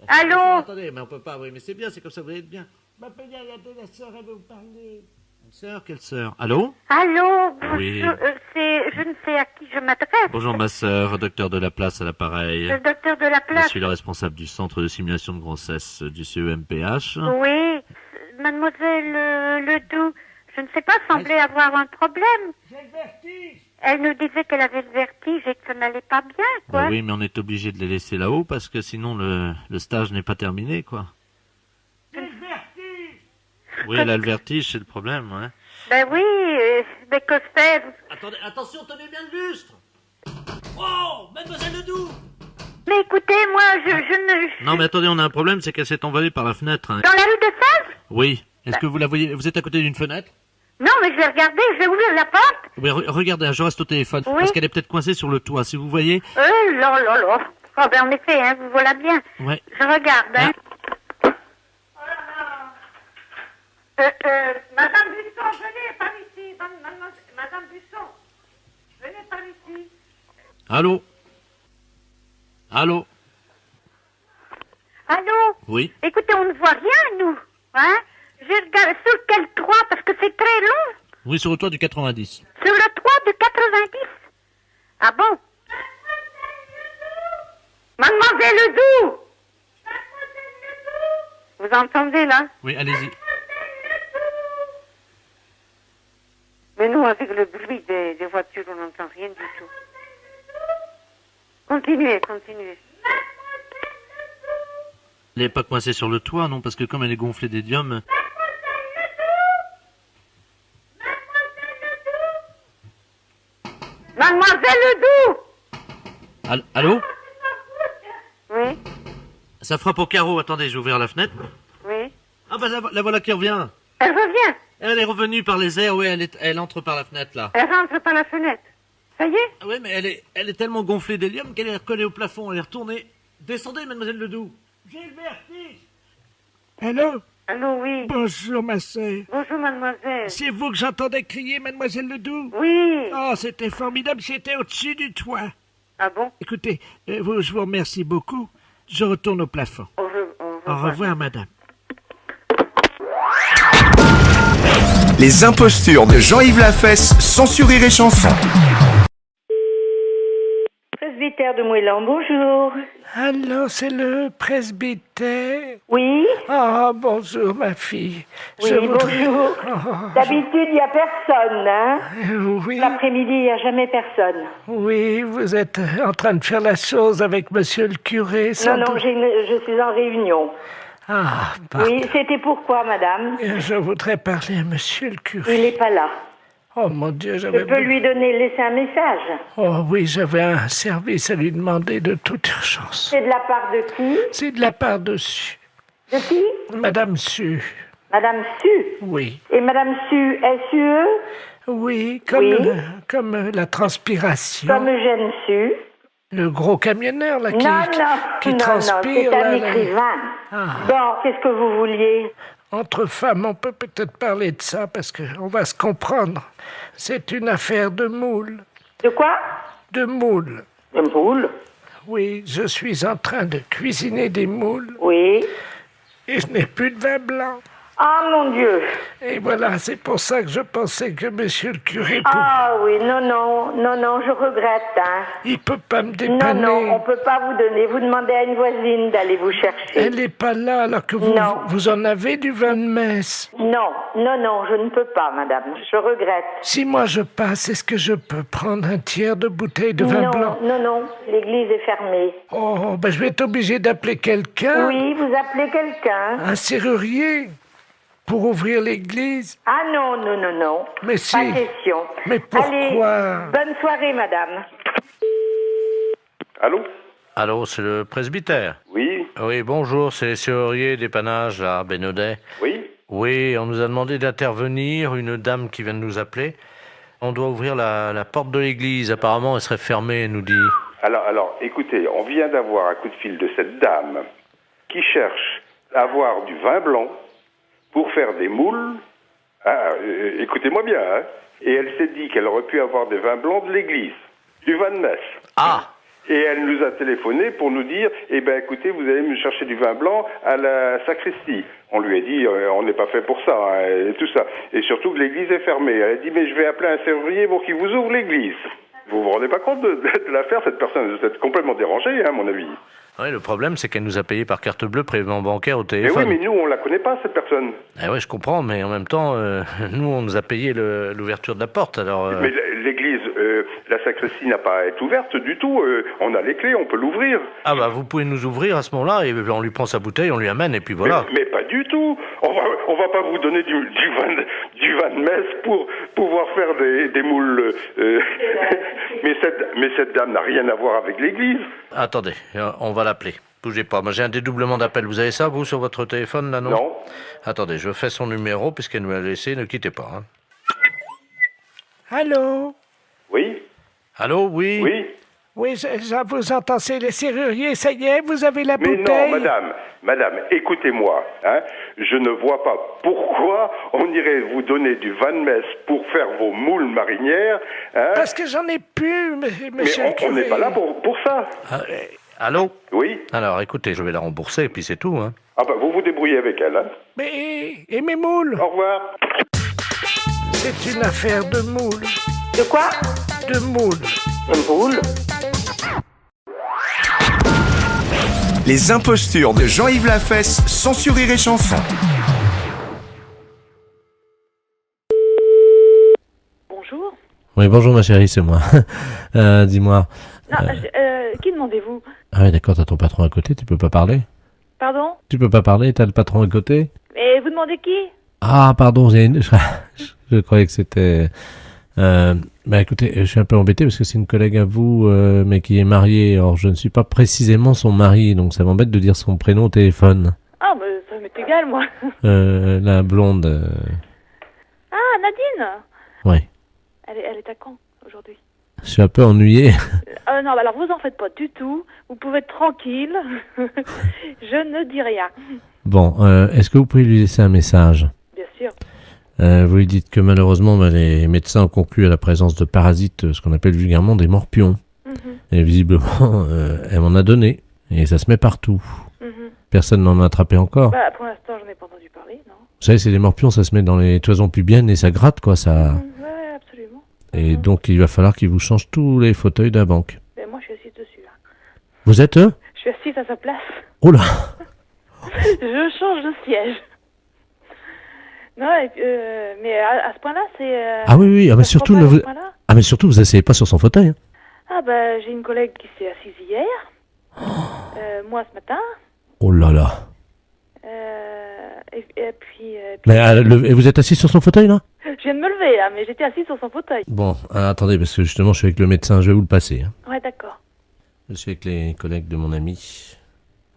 Allô? Attendez, mais on peut pas, oui, mais c'est bien, c'est comme ça, vous allez être bien. Il y a de la sœur, elle veut vous parler. Une sœur, quelle sœur? Allô? Allô? Oui. Je ne sais à qui je m'adresse. Bonjour ma sœur, docteur de la place à l'appareil. Le docteur de la Je place. suis le responsable du centre de simulation de grossesse du CEMPH. Oui. Mademoiselle Ledoux, je ne sais pas, semblait avoir un problème. J'ai le vertige. Elle nous disait qu'elle avait le vertige et que ça n'allait pas bien, quoi. Bah oui, mais on est obligé de les laisser là-haut parce que sinon le stage n'est pas terminé, quoi. J'ai le vertige. Oui, elle a le vertige, c'est le problème, ouais. Ben oui, mais que faire? Attendez, attention, tenez bien le lustre. Oh, mademoiselle Ledoux. Mais écoutez, moi, je ne... Non, mais attendez, on a un problème, c'est qu'elle s'est envolée par la fenêtre. Hein. Dans la rue de Sèvres? Oui. Est-ce que vous la voyez? Vous êtes à côté d'une fenêtre? Non, mais je vais regarder, je vais ouvrir la porte. Oui, regardez, je reste au téléphone. Oui. Parce qu'elle est peut-être coincée sur le toit, si vous voyez. Oh là là là. Oh ben en effet, hein, vous voilà bien. Ouais. Je regarde, hein. Madame Busson, venez par ici. Madame Busson, venez par ici. Allô? Allô? Allô? Oui. Écoutez, on ne voit rien, nous. Hein? Je regarde sur quel toit, parce que c'est très long. Oui, sur le toit du 90. Sur le toit du 90. Ah bon? Mademoiselle Ledoux! Vous entendez, là? Oui, allez-y. Mais nous, avec le bruit des voitures, on n'entend rien du tout. Continuez. Elle n'est pas coincée sur le toit, non? Parce que comme elle est gonflée d'hélium... Mademoiselle Ledoux! Allô? Oui, Ça frappe au carreau. Attendez, je vais ouvrir la fenêtre. oui. Ah bah la voilà qui revient. Elle revient. Elle est revenue par les airs, oui, elle entre par la fenêtre, là. Elle rentre par la fenêtre. Ça y est? Ah oui, mais elle est tellement gonflée d'hélium qu'elle est recollée au plafond, elle est retournée. Descendez, mademoiselle Ledoux. J'ai le vertige. Allô? Allô, oui. Bonjour, ma sœur. Bonjour, mademoiselle. C'est vous que j'entendais crier, mademoiselle Ledoux? Oui. Oh, c'était formidable, j'étais au-dessus du toit. Ah bon? Écoutez, je vous remercie beaucoup. Je retourne au plafond. Au revoir, madame. Les impostures de Jean-Yves Lafesse, sans sur Rire et Chanson. Presbytère de Moëlan, bonjour. Allô, c'est le presbytère? Oui? Ah, bonjour, ma fille. Oui, bonjour. D'habitude, il n'y a personne, hein? Oui. L'après-midi, il n'y a jamais personne. Oui, vous êtes en train de faire la chose avec monsieur le curé, sans Non, doute. je suis en réunion. Ah, pardon. Oui, c'était pourquoi, madame? Je voudrais parler à monsieur le curé. Il n'est pas là. Oh, mon Dieu, Je peux lui laisser un message. Oh oui, j'avais un service à lui demander de toute urgence. C'est de la part de qui? C'est de la part de Su. De qui? Madame Su. Madame Su? Oui. Et Madame Su, S-U-E? Oui, comme la transpiration. Comme Eugène Su? Le gros camionneur, là, qui non, transpire. c'est un là, écrivain. Ah. Bon, qu'est-ce que vous vouliez? Entre femmes, on peut peut-être parler de ça, parce qu'on va se comprendre. C'est une affaire de moule. De quoi? De moules. De moules? Oui, je suis en train de cuisiner des moules. Oui. Et je n'ai plus de vin blanc. Ah, mon Dieu! Et voilà, c'est pour ça que je pensais que monsieur le curé... Ah oui, non, je regrette, hein. Il peut pas me dépanner. Non, on peut pas vous donner. Vous demandez à une voisine d'aller vous chercher. Elle n'est pas là, alors que vous en avez du vin de messe. Non, je ne peux pas, madame. Je regrette. Si moi je passe, est-ce que je peux prendre un tiers de bouteille de vin blanc? Non, l'église est fermée. Oh, ben je vais être obligé d'appeler quelqu'un. Oui, vous appelez quelqu'un. Un serrurier? Pour ouvrir l'église? Ah non. Mais si. Pas question. Mais pourquoi? Allez, bonne soirée, madame. Allô? Allô, c'est le presbytère? Oui. Oui, bonjour, c'est les serruriers d'épanage à Bénodet. Oui. Oui, on nous a demandé d'intervenir, une dame qui vient de nous appeler. On doit ouvrir la porte de l'église, apparemment elle serait fermée, elle nous dit. Alors, écoutez, on vient d'avoir un coup de fil de cette dame qui cherche à avoir du vin blanc pour faire des moules. Écoutez-moi bien, hein. Et elle s'est dit qu'elle aurait pu avoir des vins blancs de l'église, du vin de messe. Ah! Et elle nous a téléphoné pour nous dire, écoutez, vous allez me chercher du vin blanc à la sacristie. On lui a dit, on n'est pas fait pour ça, hein, et tout ça. Et surtout que l'église est fermée. Elle a dit, mais je vais appeler un serrurier pour qu'il vous ouvre l'église. Vous vous rendez pas compte de l'affaire? Cette personne, vous êtes complètement dérangée, hein, à mon avis. Oui, le problème, c'est qu'elle nous a payé par carte bleue, prélèvement bancaire au Mais téléphone. oui, mais nous, on la connaît pas, cette personne. Eh oui, je comprends, mais en même temps, nous, on nous a payé l'ouverture de la porte, alors... Mais l'église, la sacristie n'a pas à être ouverte du tout. On a les clés, on peut l'ouvrir. Ah bah, vous pouvez nous ouvrir à ce moment-là, et on lui prend sa bouteille, on lui amène, et puis voilà. Mais pas du tout. On va pas vous donner du vin de messe pour pouvoir faire des moules. mais cette dame n'a rien à voir avec l'église. Attendez, on va l'appeler. Bougez pas, moi j'ai un dédoublement d'appel. Vous avez ça, vous, sur votre téléphone, là, non? Non. Attendez, je fais son numéro, puisqu'elle nous l'a laissé, ne quittez pas. Hein. Allô? Oui? Allô, oui? Oui? Oui, je vous entends, c'est les serruriers, ça y est, vous avez la Mais bouteille? non, madame, écoutez-moi, hein, je ne vois pas pourquoi on irait vous donner du vin de messe pour faire vos moules marinières. Hein. Parce que j'en ai plus, monsieur Mais le curé. on n'est pas là pour ça. Allô? Oui? Alors, écoutez, je vais la rembourser, et puis c'est tout, hein. Ah bah, vous vous débrouillez avec elle, hein. Mais, et mes moules? Au revoir. C'est une affaire de moules. De quoi? De moules. De moules? Les impostures de Jean-Yves Lafesse, sans sur Rire et Chanson. Bonjour. Oui, bonjour ma chérie, c'est moi. Dis-moi. Non, qui demandez-vous? Ah oui, d'accord, t'as ton patron à côté, tu peux pas parler? Pardon? Tu peux pas parler, t'as le patron à côté? Et vous demandez qui? Ah, pardon, je croyais que c'était... Bah écoutez, je suis un peu embêté parce que c'est une collègue à vous, mais qui est mariée. Alors je ne suis pas précisément son mari, donc ça m'embête de dire son prénom au téléphone. Ah, mais ça m'est égal, moi. La blonde. Nadine. Ouais. Elle est à Caen aujourd'hui. Je suis un peu ennuyé. Non, bah alors vous en faites pas du tout. Vous pouvez être tranquille. Je ne dis rien. Bon, est-ce que vous pouvez lui laisser un message? Bien sûr. Vous lui dites que malheureusement, les médecins ont conclu à la présence de parasites, ce qu'on appelle vulgairement des morpions. Et visiblement, elle m'en a donné. Et ça se met partout. Personne n'en a attrapé encore. Bah, pour l'instant, j'en ai pas entendu parler, non. Vous savez, c'est des morpions, ça se met dans les toisons pubiennes et ça gratte, quoi. Ça... Ouais, absolument. Et donc, il va falloir qu'il vous change tous les fauteuils de la banque. Mais moi, je suis assise dessus. Là. Vous êtes Je suis assise à sa place. Oh là. Je change de siège. Non, mais à ce point-là, c'est... Ah oui, oui, ah, mais ça se surtout, prend ne pas à vous... ce point-là. Ah, mais surtout, vous asseyez pas sur son fauteuil. Hein. Ah bah, j'ai une collègue qui s'est assise hier. Moi, ce matin. Oh là là. Et puis... Mais et vous êtes assis sur son fauteuil, là? Je viens de me lever, là, mais j'étais assise sur son fauteuil. Bon, attendez, parce que justement, je suis avec le médecin, je vais vous le passer. Hein. Ouais, d'accord. Je suis avec les collègues de mon ami,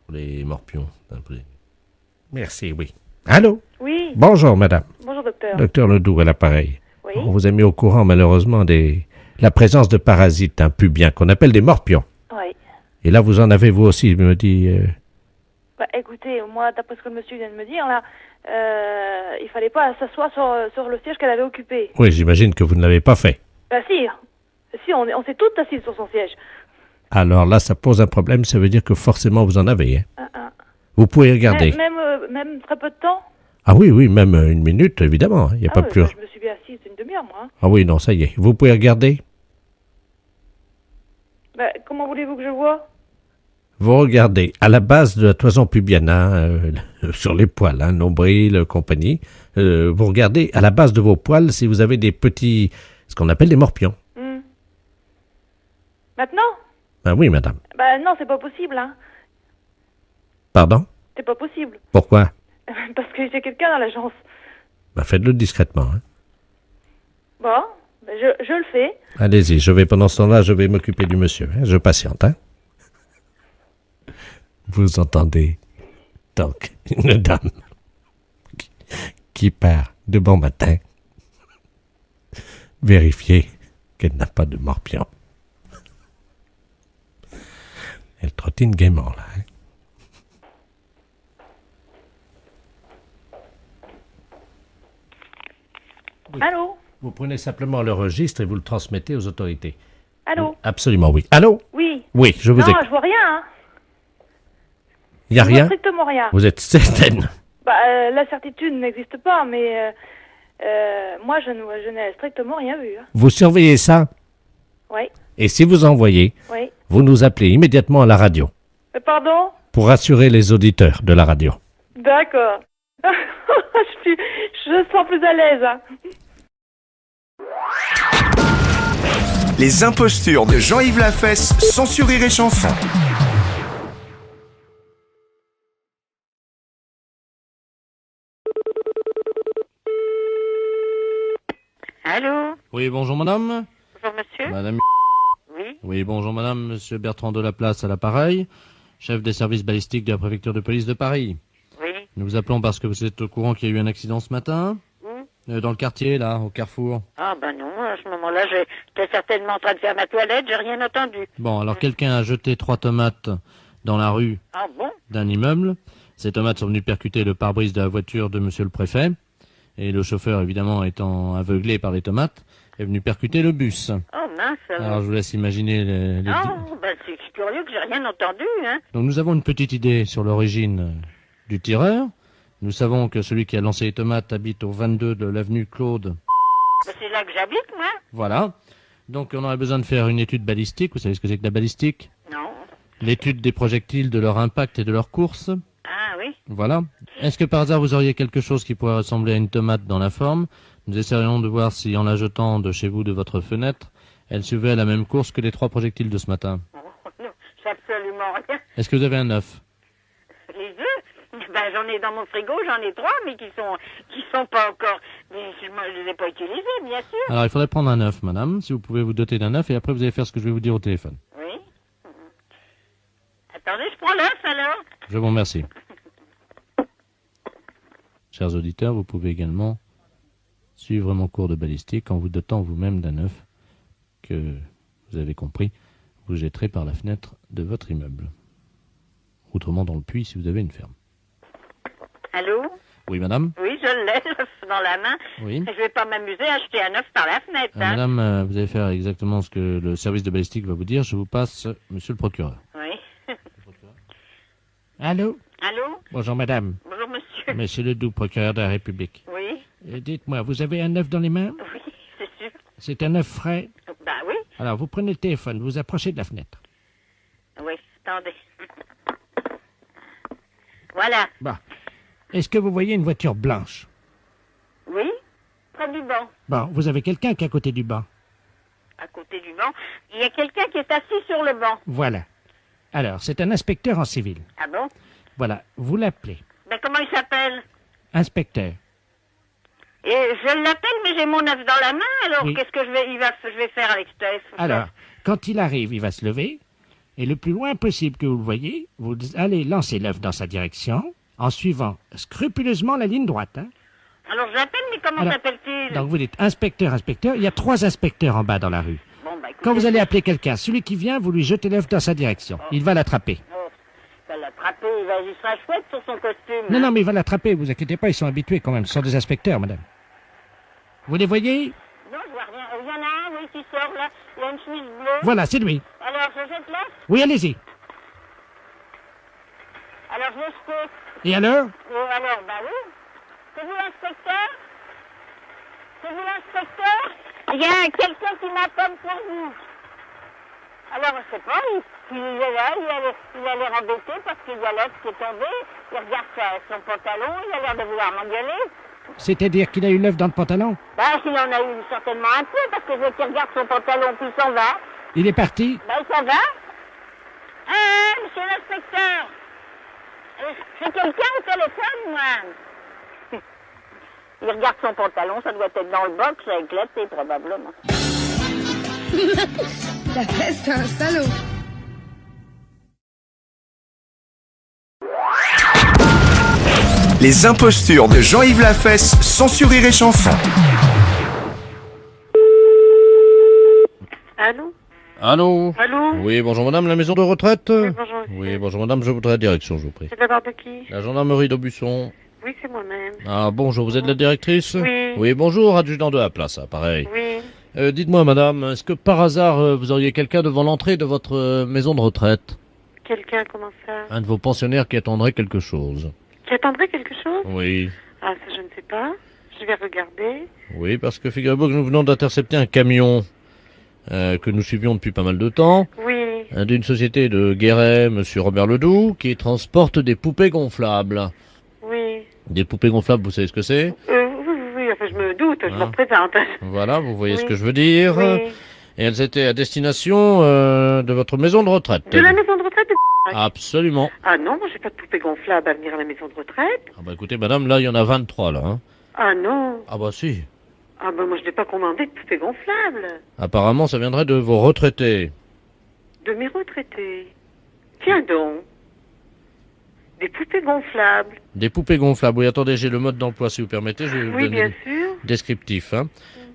pour les morpions. Merci, oui. Allô? Oui. Bonjour, madame. Bonjour, docteur. Docteur Ledoux, à l'appareil. Oui. On vous a mis au courant, malheureusement, la présence de parasites pubiens, qu'on appelle des morpions. Oui. Et là, vous en avez, vous aussi, il me dit... Bah, écoutez, moi, d'après ce que le monsieur vient de me dire, là, il fallait pas s'asseoir sur le siège qu'elle avait occupé. Oui, j'imagine que vous ne l'avez pas fait. Bah si, on s'est toutes assises sur son siège. Alors là, ça pose un problème, ça veut dire que forcément, vous en avez. Hein. Vous pouvez regarder. Même très peu de temps. Ah oui, oui, même une minute, évidemment. Il n'y a pas plus... Bah, je me suis bien assise une demi-heure, moi. Hein. Ah oui, non, ça y est. Vous pouvez regarder. Bah, comment voulez-vous que je vois? Vous regardez à la base de la toison pubienne, sur les poils, nombril, compagnie. Vous regardez à la base de vos poils si vous avez des petits, ce qu'on appelle des morpions. Maintenant? Ah oui, madame. Bah non, c'est pas possible, hein. Pardon? C'est pas possible. Pourquoi? Parce que j'ai quelqu'un dans l'agence. Bah, faites-le discrètement. Hein. Bon, bah, je le fais. Allez-y, pendant ce temps-là, je vais m'occuper du monsieur. Hein. Je patiente, hein. Vous entendez donc une dame qui part de bon matin vérifier qu'elle n'a pas de morpion. Elle trottine gaiement, là. Hein. Oui. Allô? Vous prenez simplement le registre et vous le transmettez aux autorités. Allô? Oui, absolument, oui. Allô? Oui. Oui, je vous écoute. Non, je vois rien, hein. Il n'y a Je vois rien? strictement rien. Vous êtes certaine? Bah, la certitude n'existe pas, mais moi, je n'ai strictement rien vu. Hein. Vous surveillez ça? Oui. Et si vous envoyez, Oui. vous nous appelez immédiatement à la radio Pardon? pour rassurer les auditeurs de la radio. D'accord. Je sens plus à l'aise. Hein. Les impostures de Jean-Yves Lafesse sont sur Rire et Chanson. Allô? Oui, bonjour madame. Bonjour monsieur. Madame. Oui. Oui, bonjour madame, monsieur Bertrand Delaplace à l'appareil, chef des services balistiques de la préfecture de police de Paris. Oui. Nous vous appelons parce que vous êtes au courant qu'il y a eu un accident ce matin, dans le quartier, là, au carrefour. Ah ben non, à ce moment-là, j'étais certainement en train de faire ma toilette, j'ai rien entendu. Bon, alors quelqu'un a jeté 3 tomates dans la rue Ah bon? d'un immeuble. Ces tomates sont venues percuter le pare-brise de la voiture de monsieur le préfet. Et le chauffeur, évidemment, étant aveuglé par les tomates, est venu percuter le bus. Oh mince. Alors, je vous laisse imaginer les... Oh, ben c'est curieux que j'ai rien entendu, hein. Donc, nous avons une petite idée sur l'origine du tireur. Nous savons que celui qui a lancé les tomates habite au 22 de l'avenue Claude. Ben, c'est là que j'habite, moi. Voilà. Donc, on aurait besoin de faire une étude balistique. Vous savez ce que c'est que la balistique? Non. L'étude des projectiles, de leur impact et de leur course. Ah oui. Voilà. Est-ce que par hasard vous auriez quelque chose qui pourrait ressembler à une tomate dans la forme? Nous essaierions de voir si, en la jetant de chez vous de votre fenêtre, elle suivait la même course que les 3 projectiles de ce matin. Oh, non, j'ai absolument rien. Est-ce que vous avez un œuf? Les œufs? Ben j'en ai dans mon frigo, j'en ai 3, mais qui sont pas encore. Mais je ne les ai pas utilisés, bien sûr. Alors il faudrait prendre un œuf, madame, si vous pouvez vous doter d'un œuf, et après vous allez faire ce que je vais vous dire au téléphone. Oui. Attendez, je prends l'œuf alors. Je vous remercie. Chers auditeurs, vous pouvez également suivre mon cours de balistique en vous dotant vous-même d'un œuf que, vous avez compris, vous jetterez par la fenêtre de votre immeuble. Autrement dans le puits si vous avez une ferme. Allô? Oui, madame? Oui, je l'ai, l'œuf dans la main. Oui. Je vais pas m'amuser à acheter un œuf par la fenêtre. Hein. Madame, vous allez faire exactement ce que le service de balistique va vous dire. Je vous passe monsieur le procureur. Oui. Allô? Allô? Bonjour, madame. Bonjour, monsieur. Monsieur Ledoux, procureur de la République. Oui. Dites-moi, vous avez un œuf dans les mains? Oui, c'est sûr. C'est un œuf frais? Bah oui. Alors, vous prenez le téléphone, vous approchez de la fenêtre. Oui, attendez. Voilà. Bon. Est-ce que vous voyez une voiture blanche? Oui, près du banc. Bon, vous avez quelqu'un qui est à côté du banc. À côté du banc. Il y a quelqu'un qui est assis sur le banc. Voilà. Alors, c'est un inspecteur en civil. Ah bon? Voilà, vous l'appelez. Ben comment il s'appelle? Inspecteur. Et je l'appelle, mais j'ai mon œuf dans la main, alors Oui. qu'est-ce que je vais faire avec cet œuf? Alors, quand il arrive, il va se lever, et le plus loin possible que vous le voyez, vous allez lancer l'œuf dans sa direction, en suivant scrupuleusement la ligne droite. Hein. Alors je l'appelle, mais comment Alors, s'appelle-t-il? Donc vous dites inspecteur, inspecteur, il y a 3 inspecteurs en bas dans la rue. Bon, bah, écoutez, Quand vous allez appeler quelqu'un, celui qui vient, vous lui jetez l'œuf dans sa direction. Il va l'attraper. Oh, il va l'attraper, il sera chouette sur son costume. Non, hein. non, mais il va l'attraper, vous inquiétez pas, ils sont habitués quand même, ce sont des inspecteurs, madame. Vous les voyez? Non, je vois rien. Il y en a un, oui, qui sort là. Il a une chemise bleue. Voilà, c'est lui. Alors je jette l'œuf? Oui, allez-y. Alors je l'ai jeté. Et alors? Alors, bah oui. C'est vous l'inspecteur? C'est vous l'inspecteur? Il y a quelqu'un qui m'appelle pour vous. Alors, je sais pas, il est là, il a l'air embêté parce qu'il y a l'œuf qui est tombé. Il regarde son pantalon, il a l'air de vouloir m'engueuler. C'est-à-dire qu'il a eu l'œuf dans le pantalon? Bah, il en a eu certainement un peu parce que je veux qu'il regarde son pantalon, puis il s'en va. Il est parti? Bah, il s'en va. Ah, monsieur l'inspecteur. J'ai quelqu'un au téléphone, moi. Il regarde son pantalon, ça doit être dans le box, ça a éclaté probablement. La fesse, c'est un salaud. Les impostures de Jean-Yves Lafesse sont sur Rire et Chanson. Allô? Allô? Allô? Oui, bonjour madame, la maison de retraite? Oui, bonjour. Oui, bonjour madame, je voudrais la direction, je vous prie. C'est de la part de qui? La gendarmerie d'Aubusson. Oui, c'est moi-même. Ah, bonjour, vous êtes la directrice? Oui. Oui, bonjour, adjudant de la place, pareil. Oui. Dites-moi madame, est-ce que par hasard vous auriez quelqu'un devant l'entrée de votre maison de retraite? Quelqu'un, comment ça? Un de vos pensionnaires qui attendrait quelque chose. Qui attendrait quelque chose? Oui. Ah, ça, je ne sais pas. Je vais regarder. Oui, parce que figurez-vous que nous venons d'intercepter un camion que nous suivions depuis pas mal de temps. Oui. D'une société de Guéret, monsieur Robert Ledoux, qui transporte des poupées gonflables. Oui. Des poupées gonflables, vous savez ce que c'est? Oui, enfin, je me doute, je me représente. Voilà, vous voyez Oui. ce que je veux dire. Oui. Et elles étaient à destination de votre maison de retraite. De la maison de retraite de... Absolument. Ah non, moi j'ai pas de poupée gonflable à venir à la maison de retraite. Ah bah écoutez, madame, là, il y en a 23, là. Hein. Ah non. Ah bah si. Ah bah moi je n'ai pas commandé de poupée gonflable. Apparemment, ça viendrait de vos retraités. De mes retraités. Tiens donc. Des poupées gonflables. Des poupées gonflables. Oui, attendez, j'ai le mode d'emploi, si vous permettez. Je vais vous Oui, donner bien le sûr. descriptif. Hein.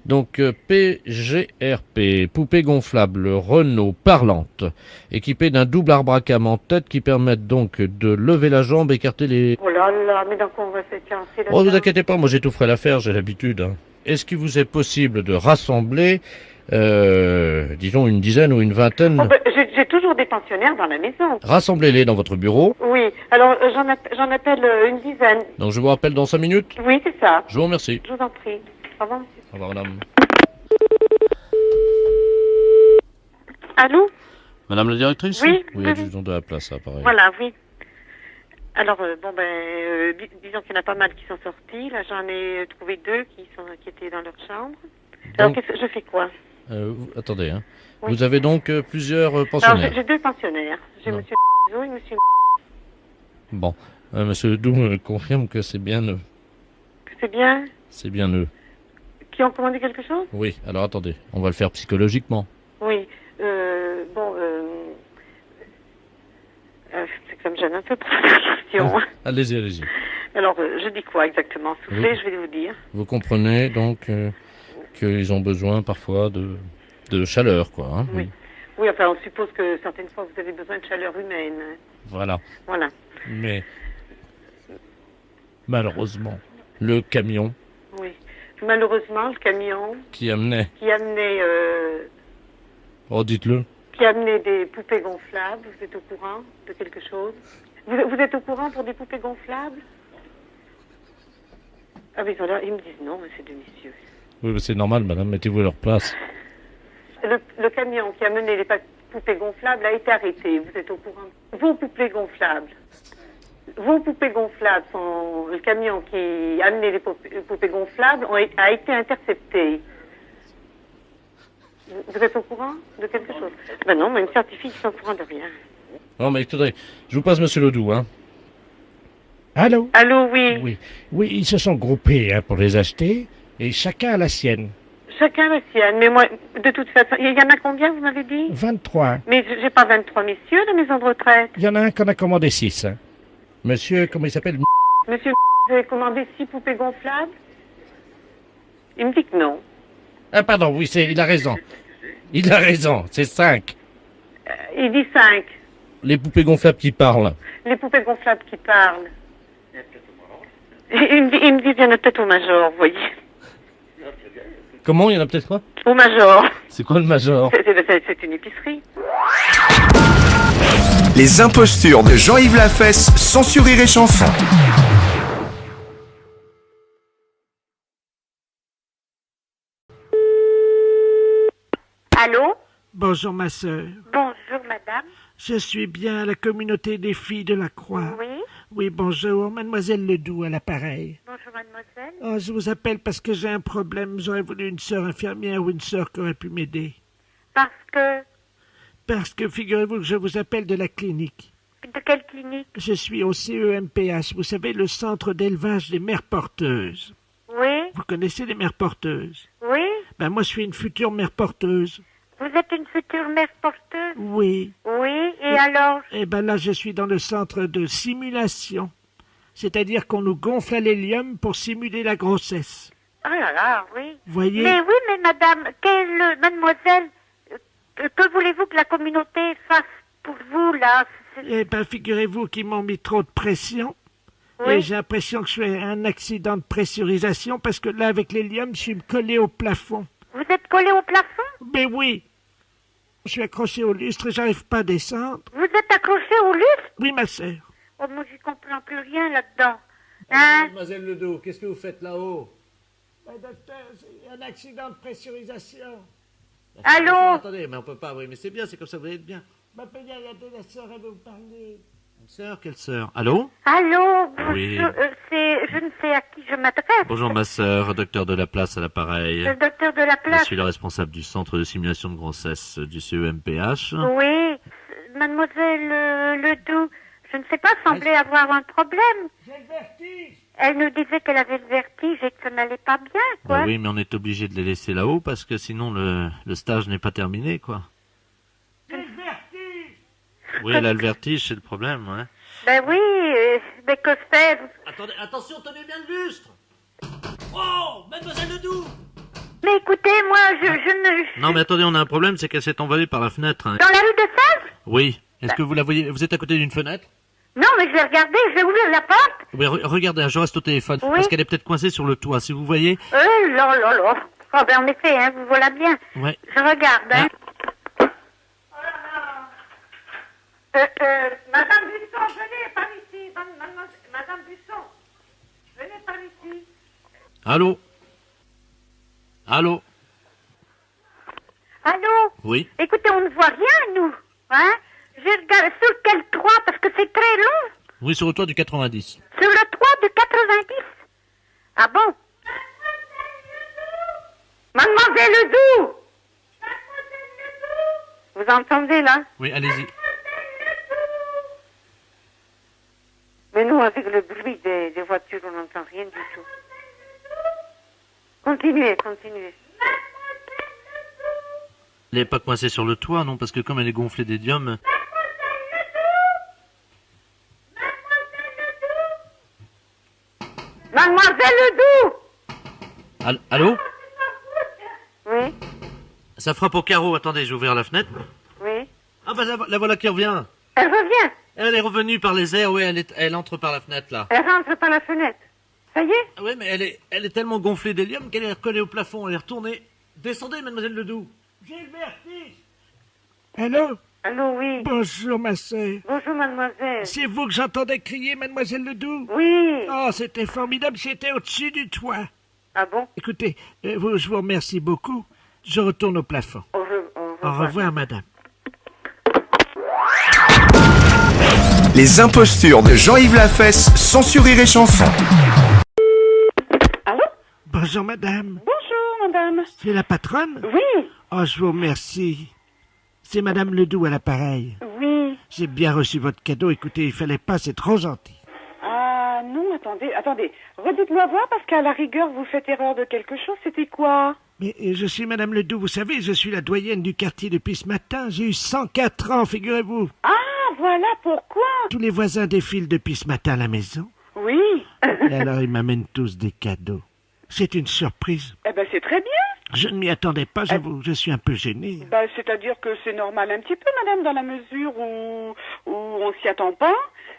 Donc, PGRP, poupée gonflable Renault parlante, équipée d'un double arbre-à-cam en tête qui permettent donc de lever la jambe, écarter les... Oh là là, mais dans quoi on va se chancer là? Oh, vous inquiétez pas, moi j'ai tout frais l'affaire, j'ai l'habitude. Hein. Est-ce qu'il vous est possible de rassembler, disons, une dizaine ou une vingtaine... Oh, bah, j'ai toujours des pensionnaires dans la maison. Rassemblez-les dans votre bureau. Oui, alors j'en appelle une dizaine. Donc je vous rappelle dans 5 minutes. Oui, c'est ça. Je vous remercie. Je vous en prie. Au revoir, monsieur. Au revoir, madame. Allô? Madame la directrice? Oui, Oui, oui, adjudant de la place, ça, pareil. Voilà, oui. Alors, disons qu'il y en a pas mal qui sont sortis. Là, j'en ai trouvé 2 qui étaient dans leur chambre. Alors, Donc- je fais quoi? Attendez, hein. Oui. Vous avez donc plusieurs Alors, pensionnaires. j'ai 2 pensionnaires. J'ai Non. monsieur et monsieur Bon, monsieur Ledoux me confirme que c'est bien eux. C'est bien? C'est bien eux. Qui ont commandé quelque chose? Oui, alors attendez, on va le faire psychologiquement. Oui. C'est que ça me gêne un peu pour la question. Allez-y, allez-y. Alors, je dis quoi exactement? Soufflez, Oui. je vais vous dire. Vous comprenez donc qu'ils ont besoin parfois de chaleur, quoi. Hein. Oui. Oui, enfin, on suppose que certaines fois, vous avez besoin de chaleur humaine. Voilà. Voilà. Mais malheureusement, le camion Oui. Malheureusement, le camion qui amenait, oh dites-le, qui amenait des poupées gonflables, vous êtes au courant de quelque chose? Vous êtes au courant pour des poupées gonflables? Ah oui, ils me disent non, mais c'est de messieurs. oui, c'est normal, madame, mettez-vous à leur place. Le camion qui a mené les poupées gonflables a été arrêté, vous êtes au courant? Vos poupées gonflables sont... Le camion qui a amené les poupées gonflables a été intercepté. Vous êtes au courant de quelque chose? Ben non, mais il me certifie qu'ils sont au courant de rien. Non, mais écoutez, je vous passe Monsieur Ledoux, hein. Allô? Allô, oui. Oui. Oui, ils se sont groupés pour les acheter, et chacun a la sienne. Chacun la sienne, mais moi, de toute façon, il y en a combien, vous m'avez dit? 23. Mais j'ai pas 23 messieurs de maison de retraite. Il y en a un qu'on a commandé 6. Monsieur, comment il s'appelle? Monsieur, vous avez commandé 6 poupées gonflables? Il me dit que non. Ah pardon, oui, il a raison. Il a raison, c'est 5. Il dit 5. Les poupées gonflables qui parlent. Les poupées gonflables qui parlent. Il me dit, il y en a peut-être au Major, vous voyez. Comment, il y en a peut-être quoi? Au Major. C'est quoi le Major? C'est une épicerie. Les impostures de Jean-Yves Lafesse sont sur Rire et Chanson. Allô? Bonjour ma sœur. Bonjour, madame. Je suis bien à la communauté des filles de la Croix. Oui. Oui, bonjour, mademoiselle Ledoux à l'appareil. Bonjour, mademoiselle. Oh, je vous appelle parce que j'ai un problème. J'aurais voulu une sœur infirmière ou une sœur qui aurait pu m'aider. Parce que figurez-vous que je vous appelle de la clinique. De quelle clinique? Je suis au CEMPH, vous savez, le centre d'élevage des mères porteuses. Oui. Vous connaissez les mères porteuses? Oui. Ben moi, je suis une future mère porteuse. Vous êtes une future mère porteuse? Oui. Oui, et alors? Eh ben là, je suis dans le centre de simulation. C'est-à-dire qu'on nous gonfle à l'hélium pour simuler la grossesse. Oh là là, oui. Voyez? Mais oui, mais madame, mademoiselle, que voulez-vous que la communauté fasse pour vous, là? Eh ben, figurez-vous qu'ils m'ont mis trop de pression. Oui. Et j'ai l'impression que je fais un accident de pressurisation parce que là, avec l'hélium, je suis collé au plafond. Vous êtes collé au plafond? Mais oui. Je suis accroché au lustre et j'arrive pas à descendre. Vous êtes accroché au lustre? Oui, ma sœur. Oh, moi, j'y comprends plus rien là-dedans. Hein? Mademoiselle Ledoux, qu'est-ce que vous faites là-haut? Docteur, c'est un accident de pressurisation. Allô? Attendez, mais on peut pas, oui, mais c'est bien, c'est comme ça, vous allez être bien. Il y a de la sœur, elle veut vous parler. Une sœur, quelle sœur? Allô? Allô? Oui. Je ne sais à qui je m'adresse. Bonjour ma sœur, docteur de la place à l'appareil. Le docteur de la Je place. suis le responsable du centre de simulation de grossesse du CEMPH. Oui. Mademoiselle Ledoux, je ne sais pas, semblait avoir un problème. J'ai le vertige. Elle nous disait qu'elle avait le vertige et que ça n'allait pas bien, quoi. Bah oui, mais on est obligé de les laisser là-haut parce que sinon le stage n'est pas terminé, quoi. J'ai le vertige. Oui, elle a le vertige, c'est le problème, ouais. Ben oui, mais que faire? Attendez, attention, tenez bien le lustre! Oh, mademoiselle Ledoux! Mais écoutez, moi, je ne... Non, mais attendez, on a un problème, c'est qu'elle s'est envolée par la fenêtre. Hein. Dans la rue de Sèvres? Oui. Est-ce que vous la voyez? Vous êtes à côté d'une fenêtre? Non, mais je vais regarder, je vais ouvrir la porte. Oui, regardez, je reste au téléphone. Oui. Parce qu'elle est peut-être coincée sur le toit, si vous voyez. Là, là, là. Oh, ben en effet, hein, vous voilà bien. Ouais. Je regarde, hein. Madame Busson, venez par ici. Madame Busson, venez par ici. Allô? Allô? Allô? Oui. Écoutez, on ne voit rien, nous. Hein? Je regarde sur quel toit, parce que c'est très long. Oui, sur le toit du 90. Sur le toit du 90. Ah bon? Mademoiselle Ledoux! Vous entendez, là? Oui, allez-y. Mais nous, avec le bruit des voitures, on n'entend rien du tout. Continuez. Elle n'est pas coincée sur le toit, non? Parce que comme elle est gonflée d'hélium... Mademoiselle Ledoux! Allô? Oui, Ça frappe au carreau. Attendez, je vais ouvrir la fenêtre. oui. Ah bah la voilà qui revient. Elle revient. Elle est revenue par les airs, oui, elle entre par la fenêtre là. Elle rentre par la fenêtre. Ça y est? Ah oui, mais elle est tellement gonflée d'hélium qu'elle est recollée au plafond. Elle est retournée. Descendez, mademoiselle Ledoux. J'ai le vertige. Allô? Allô, oui. Bonjour, ma sœur. Bonjour, mademoiselle. C'est vous que j'entendais crier, mademoiselle Ledoux? Oui. Oh, c'était formidable, j'étais au-dessus du toit. Ah bon? Écoutez, je vous remercie beaucoup. Je retourne au plafond. Au revoir, madame. Les impostures de Jean-Yves Lafesse sont sur Rire et Chanson. Bonjour, madame. Bonjour, madame. C'est la patronne? Oui. Oh, je vous remercie. C'est madame Ledoux à l'appareil. Oui. J'ai bien reçu votre cadeau. Écoutez, il fallait pas, c'est trop gentil. Ah non, attendez. Redites-moi voir parce qu'à la rigueur, vous faites erreur de quelque chose. C'était quoi? Mais je suis madame Ledoux, vous savez, je suis la doyenne du quartier depuis ce matin. J'ai eu 104 ans, figurez-vous. Ah, voilà pourquoi. Tous les voisins défilent depuis ce matin à la maison. Oui. Et alors, ils m'amènent tous des cadeaux. C'est une surprise. Eh ben, c'est très bien. Je ne m'y attendais pas, j'avoue. Je suis un peu gêné. Bah, c'est-à-dire que c'est normal un petit peu, madame, dans la mesure où on s'y attend pas.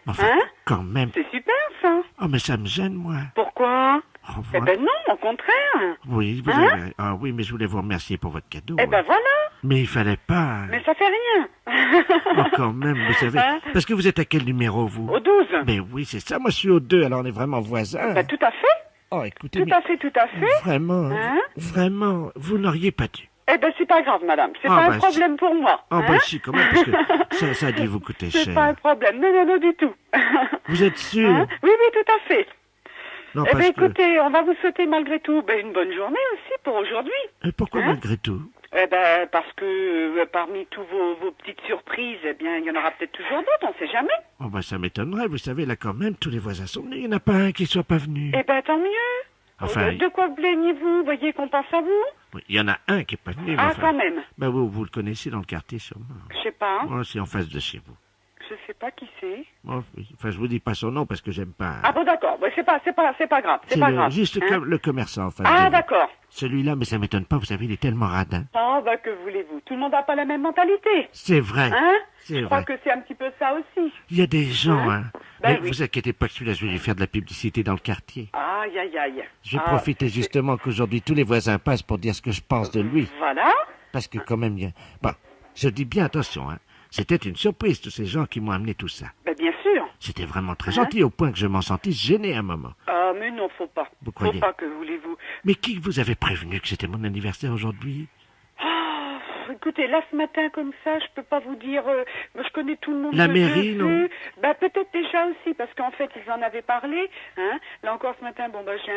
Enfin, Hein? quand même. C'est super, ça. Oh, mais ça me gêne, moi. Pourquoi? Au Eh revoir. ben non, au contraire. Oui, vous Hein? avez... Ah oui, mais je voulais vous remercier pour votre cadeau. Eh ben voilà. Mais il fallait pas... Mais ça fait rien. Oh, quand même, vous savez... Hein? Parce que vous êtes à quel numéro, vous? Au 12. Mais oui, c'est ça. Moi, je suis au 2, alors on est vraiment voisins. Bah, tout à fait. Oh, écoutez, Tout mais à fait, tout à fait. vraiment, Hein? vraiment, vous n'auriez pas dû. Eh ben, c'est pas grave, madame. C'est Ah, pas bah, un problème pour moi. Oh, hein? bah si, quand même, parce que ça a dû vous coûter C'est cher. pas un problème. Non, du tout. Vous êtes sûr? Hein? Oui, tout à fait. Non, Eh parce ben, que... écoutez, on va vous souhaiter malgré tout une bonne journée aussi pour aujourd'hui. Pourquoi Hein? malgré tout? Eh ben, parce que parmi tous vos petites surprises, eh bien, il y en aura peut-être toujours d'autres, on sait jamais. Oh, bah ça m'étonnerait, vous savez, là, quand même, tous les voisins sont venus. Il n'y en a pas un qui soit pas venu. Eh ben, tant mieux. Enfin, De quoi plaignez-vous? Voyez qu'on pense à vous? oui, il y en a un qui est pas venu. mais Ah, enfin... quand même. Bah, vous le connaissez dans le quartier, sûrement. Je sais pas. Oh, c'est en face de chez vous. Je sais pas qui c'est. Oh, oui. Enfin, je vous dis pas son nom parce que j'aime pas... Ah bon, d'accord. Ouais, c'est pas grave. C'est pas grave. Juste hein? le commerçant en face de Ah, vous. d'accord. Celui-là, mais ça m'étonne pas, vous savez, il est tellement radin. Ah, bah, que voulez-vous? Tout le monde n'a pas la même mentalité. C'est vrai. Hein? C'est Je crois vrai. que c'est un petit peu ça aussi. Il y a des gens, hein. Ben Mais oui. vous inquiétez pas que celui-là, je vais lui faire de la publicité dans le quartier. Aïe, aïe, aïe. Je vais Ah, profiter justement qu'aujourd'hui tous les voisins passent pour dire ce que je pense de lui. Voilà. Parce que quand même, il y a... Bon, je dis bien attention, hein. C'était une surprise, tous ces gens qui m'ont amené tout ça. Ben, bien sûr. C'était vraiment très gentil, au point que je m'en sentis gêné un moment. Ah, mais non, faut pas. Vous Faut croyez? pas, que voulez-vous? Mais qui vous avait prévenu que c'était mon anniversaire aujourd'hui? Ah, écoutez, là, ce matin, comme ça, je peux pas vous dire... moi, je connais tout le monde. La de mairie, dessus. non? Bah, peut-être déjà aussi, parce qu'en fait, ils en avaient parlé. Hein. Là encore, ce matin, bon, bah, j'ai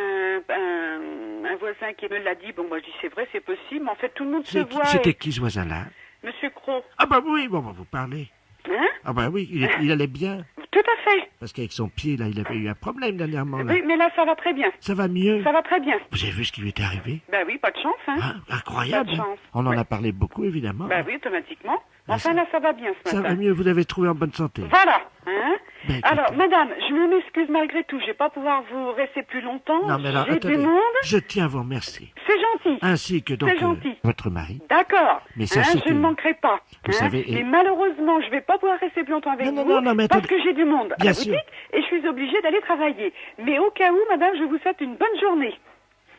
un voisin qui me l'a dit. Bon, moi, je dis, c'est vrai, c'est possible. Mais en fait, tout le monde se voit. C'était et- qui ce voisin-là? Monsieur Cros. Ah bah oui, bon, vous parlez. Hein? Ah bah oui, il allait bien. Tout à fait. Parce qu'avec son pied, là, il avait eu un problème dernièrement. Là. Oui, mais là, ça va très bien. Ça va mieux? Ça va très bien. Vous avez vu ce qui lui est arrivé? Bah oui, pas de chance, hein. Incroyable. Pas de chance. On en a parlé beaucoup, évidemment. Bah oui, automatiquement. Enfin, là, ça va bien ce Ça matin. va mieux, vous l'avez trouvé en bonne santé. Voilà, hein. Ben, Alors, madame, je m'excuse malgré tout. Je vais pas pouvoir vous rester plus longtemps. Non, mais alors, J'ai attendez. du monde. Je tiens à vous remercier. C'est gentil. Ainsi que donc C'est gentil. votre mari. D'accord. Mais sachez je que- ne manquerai pas. Vous savez, Mais malheureusement, je vais pas pouvoir rester plus longtemps avec vous. non, mais parce attendez. que j'ai du monde à Bien la sûr. boutique et je suis obligée d'aller travailler. Mais au cas où, madame, je vous souhaite une bonne journée.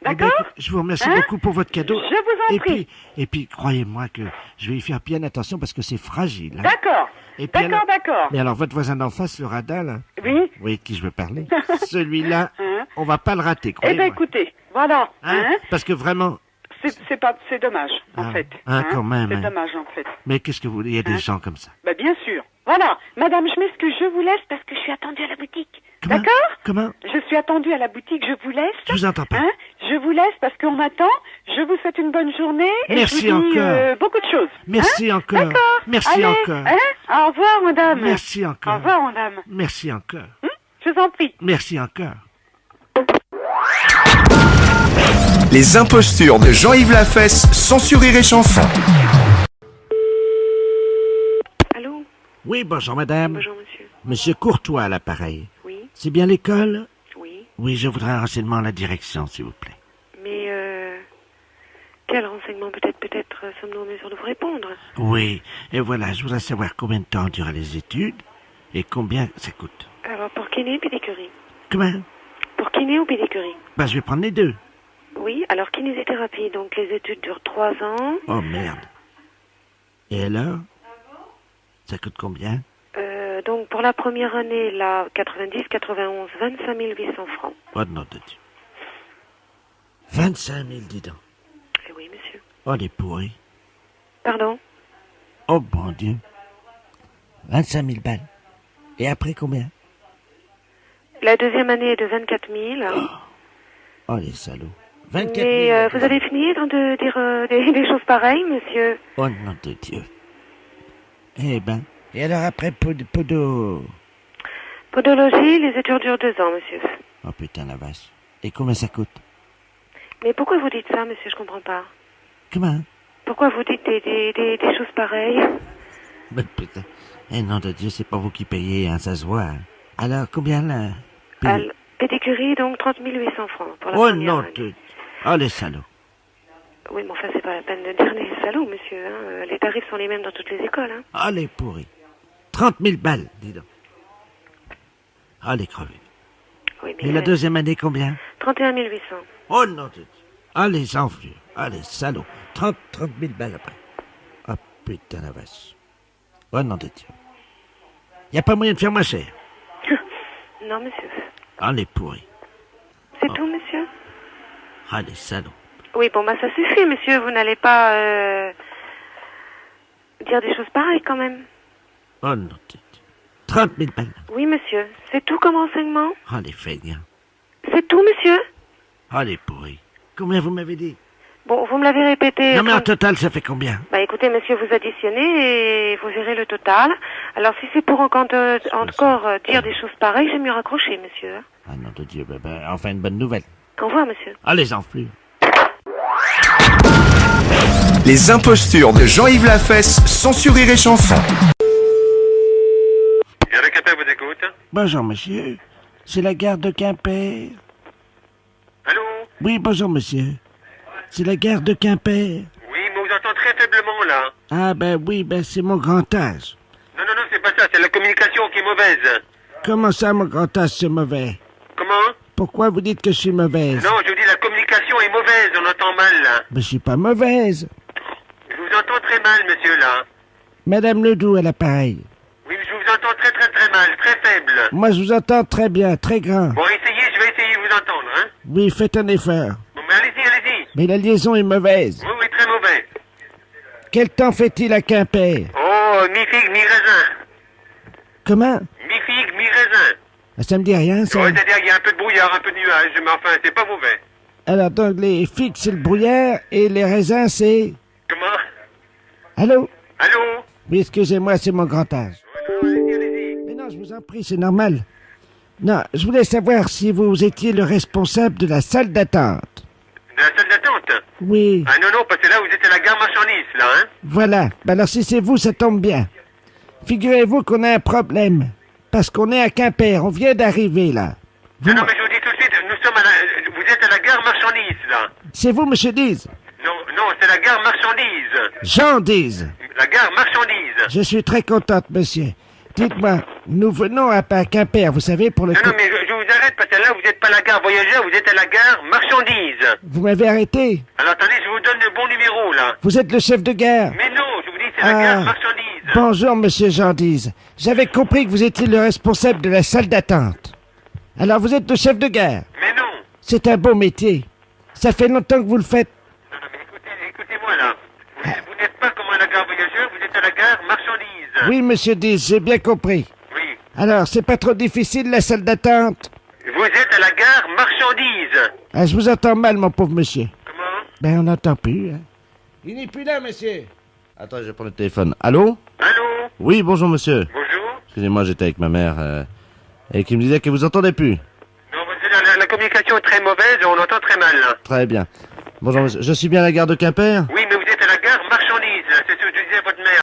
Eh ben, D'accord? écoute, je vous remercie Hein? beaucoup pour votre cadeau. Je vous en prie. Et puis, croyez-moi que je vais y faire bien attention parce que c'est fragile. hein. D'accord. Et puis alors- D'accord. Mais alors, votre voisin d'en face, le radin, là, Oui. vous voyez de qui je veux parler? Celui-là, Hein? on va pas le rater, Eh croyez-moi. ben, écoutez, voilà. Hein? Parce que vraiment... C'est dommage, en fait. quand même. C'est hein. dommage, en fait. Mais qu'est-ce que vous voulez? Il y a des gens comme ça. Bah, bien sûr. Voilà. Madame, je m'excuse, je vous laisse parce que je suis attendue à la boutique. D'accord? Comment? Je suis attendue à la boutique, je vous laisse. Je vous entends pas. Hein? Je vous laisse parce qu'on m'attend. Je vous souhaite une bonne journée. Et Merci je vous dis, encore. beaucoup de choses. Merci Hein? encore. D'accord. Merci Allez, encore. Hein? Au revoir, madame. Merci encore. Au revoir, madame. Merci encore. Je vous en prie. Merci encore. Les impostures de Jean-Yves Lafesse sont sur Rire et Chanson. Allô? Oui, bonjour madame. Bonjour, monsieur. Monsieur Courtois à l'appareil. Oui. C'est bien l'école? Oui. Oui, je voudrais un renseignement à la direction, s'il vous plaît. Mais, quel renseignement peut-être sommes-nous en mesure de vous répondre? Oui, et voilà, je voudrais savoir combien de temps durent les études et combien ça coûte. Alors, pour kiné ou pédicure? Comment? Pour kiné ou pédicure? Je vais prendre les deux. Oui, alors kinésithérapie, donc les études durent 3 ans. Oh, merde. Et alors? Ça coûte combien? Donc, pour la première année, là, 90, 91, 25 800 francs. Oh, nom de Dieu. 25 000, dis donc. Oui, monsieur. Oh, les pourris. Pardon? Oh, bon Dieu. 25 000 balles. Et après, combien? La deuxième année est de 24 000. Oh, les salauds. 24 000. Mais vous avez fini de dire des choses pareilles, monsieur? Oh, nom de Dieu. Eh ben... Et alors après, Podologie, les études durent 2 ans, monsieur. Oh putain la vache. Et combien ça coûte? Mais pourquoi vous dites ça, monsieur? Je comprends pas. Comment? Pourquoi vous dites des choses pareilles? Mais putain. Eh nom de Dieu, c'est pas vous qui payez, hein, ça se voit. Hein. Alors, combien là? Pédicurie, donc 30 800 francs pour la oh première non, année. Oh les salauds. Oui, mais enfin, c'est pas la peine de dire les salauds, monsieur. Hein. Les tarifs sont les mêmes dans toutes les écoles. Hein. Oh les pourris. 30 000 balles, dis donc. Oh les crevés. Oui, mais et la deuxième année, combien? 31 800. Oh non, de Dieu. Oh les enflures. Oh les salauds. 30 000 balles après. Oh putain la vache. Oh non, de Dieu. Y a pas moyen de faire moins cher? Non, monsieur. Oh les pourris. C'est tout, monsieur? Oh les salauds. Oui, bon, ça suffit, monsieur. Vous n'allez pas dire des choses pareilles, quand même. Oh non, 30 000 balles. Oui, monsieur. C'est tout comme renseignement? Oh les feignants. C'est tout, monsieur? Oh les pourris. Combien vous m'avez dit? Bon, vous me l'avez répété. Non, mais en total, ça fait combien? Écoutez, monsieur, vous additionnez et vous verrez le total. Alors, si c'est pour encore dire des choses pareilles, j'ai mieux raccrocher, monsieur. Ah non, de Dieu, enfin une bonne nouvelle. Au revoir, monsieur. Ah, les enflures. Les impostures de Jean-Yves Lafesse sont sur Rire et Chanson. Gare de Quimper vous écoute. Bonjour, monsieur. C'est la gare de Quimper. Allô? Oui, bonjour, monsieur. C'est la gare de Quimper. Oui, mais on vous entend très faiblement, là. Ah, oui, c'est mon grand âge. Non, c'est pas ça, c'est la communication qui est mauvaise. Comment ça, mon grand âge, c'est mauvais? Comment? Pourquoi vous dites que je suis mauvaise? Non, je vous dis la communication est mauvaise, on entend mal, là. Je suis pas mauvaise. Je vous entends très mal, monsieur, là. Madame Ledoux à l'appareil. Oui, je vous entends très mal, très faible. Moi, je vous entends très bien, très grand. Bon, essayez, je vais essayer de vous entendre, hein. Oui, faites un effort. Bon, mais allez-y. Mais la liaison est mauvaise. Oui, très mauvais. Quel temps fait-il à Quimper? Oh, mi-figue, mi-raisin. Comment? Mi-figue, mi-raisin. Ça me dit rien, ça? Ouais, c'est-à-dire qu'il y a un peu de brouillard, un peu de nuage, mais enfin, c'est pas mauvais. Alors, donc, les figues, c'est le brouillard, et les raisins, c'est... Comment? Allô? Allô? Oui, excusez-moi, c'est mon grand âge. Allez-y. Mais non, je vous en prie, c'est normal. Non, je voulais savoir si vous étiez le responsable de la salle d'attente. De la salle d'attente? Oui. Ah non, parce que là, vous êtes à la gare marchandise, là, hein? Voilà. Alors, si c'est vous, ça tombe bien. Figurez-vous qu'on a un problème. Parce qu'on est à Quimper, on vient d'arriver, là. Non, mais je vous dis tout de suite, vous êtes à la gare marchandise, là. C'est vous, monsieur Diz? Non, c'est la gare marchandise. Jean Diz. La gare marchandise. Je suis très contente, monsieur. Dites-moi, nous venons à Quimper, vous savez, pour le... Non, mais je vous arrête, parce que là, vous n'êtes pas à la gare voyageur, vous êtes à la gare marchandise. Vous m'avez arrêté? Alors, attendez, je vous donne le bon numéro, là. Vous êtes le chef de gare? Mais non, je vous dis, c'est la gare marchandise. Bonjour, monsieur Jean Diz. J'avais compris que vous étiez le responsable de la salle d'attente. Alors, vous êtes le chef de gare? Mais non. C'est un beau métier. Ça fait longtemps que vous le faites. Non, mais écoutez-moi, là. Vous n'êtes pas comme à la gare voyageur, vous êtes à la gare marchandise. Oui, monsieur Diz, j'ai bien compris. Oui. Alors, c'est pas trop difficile, la salle d'attente? Vous êtes à la gare marchandise. Ah, je vous entends mal, mon pauvre monsieur. Comment? On n'entend plus, hein. Il n'est plus là, monsieur. Attends, je vais prendre le téléphone. Allô? Allô? Oui, bonjour, monsieur. Bonjour. Excusez-moi, j'étais avec ma mère, et qui me disait que vous entendez plus. Non, la communication est très mauvaise, on entend très mal, là. Très bien. Bonjour, monsieur. Je suis bien à la gare de Quimper? Oui, mais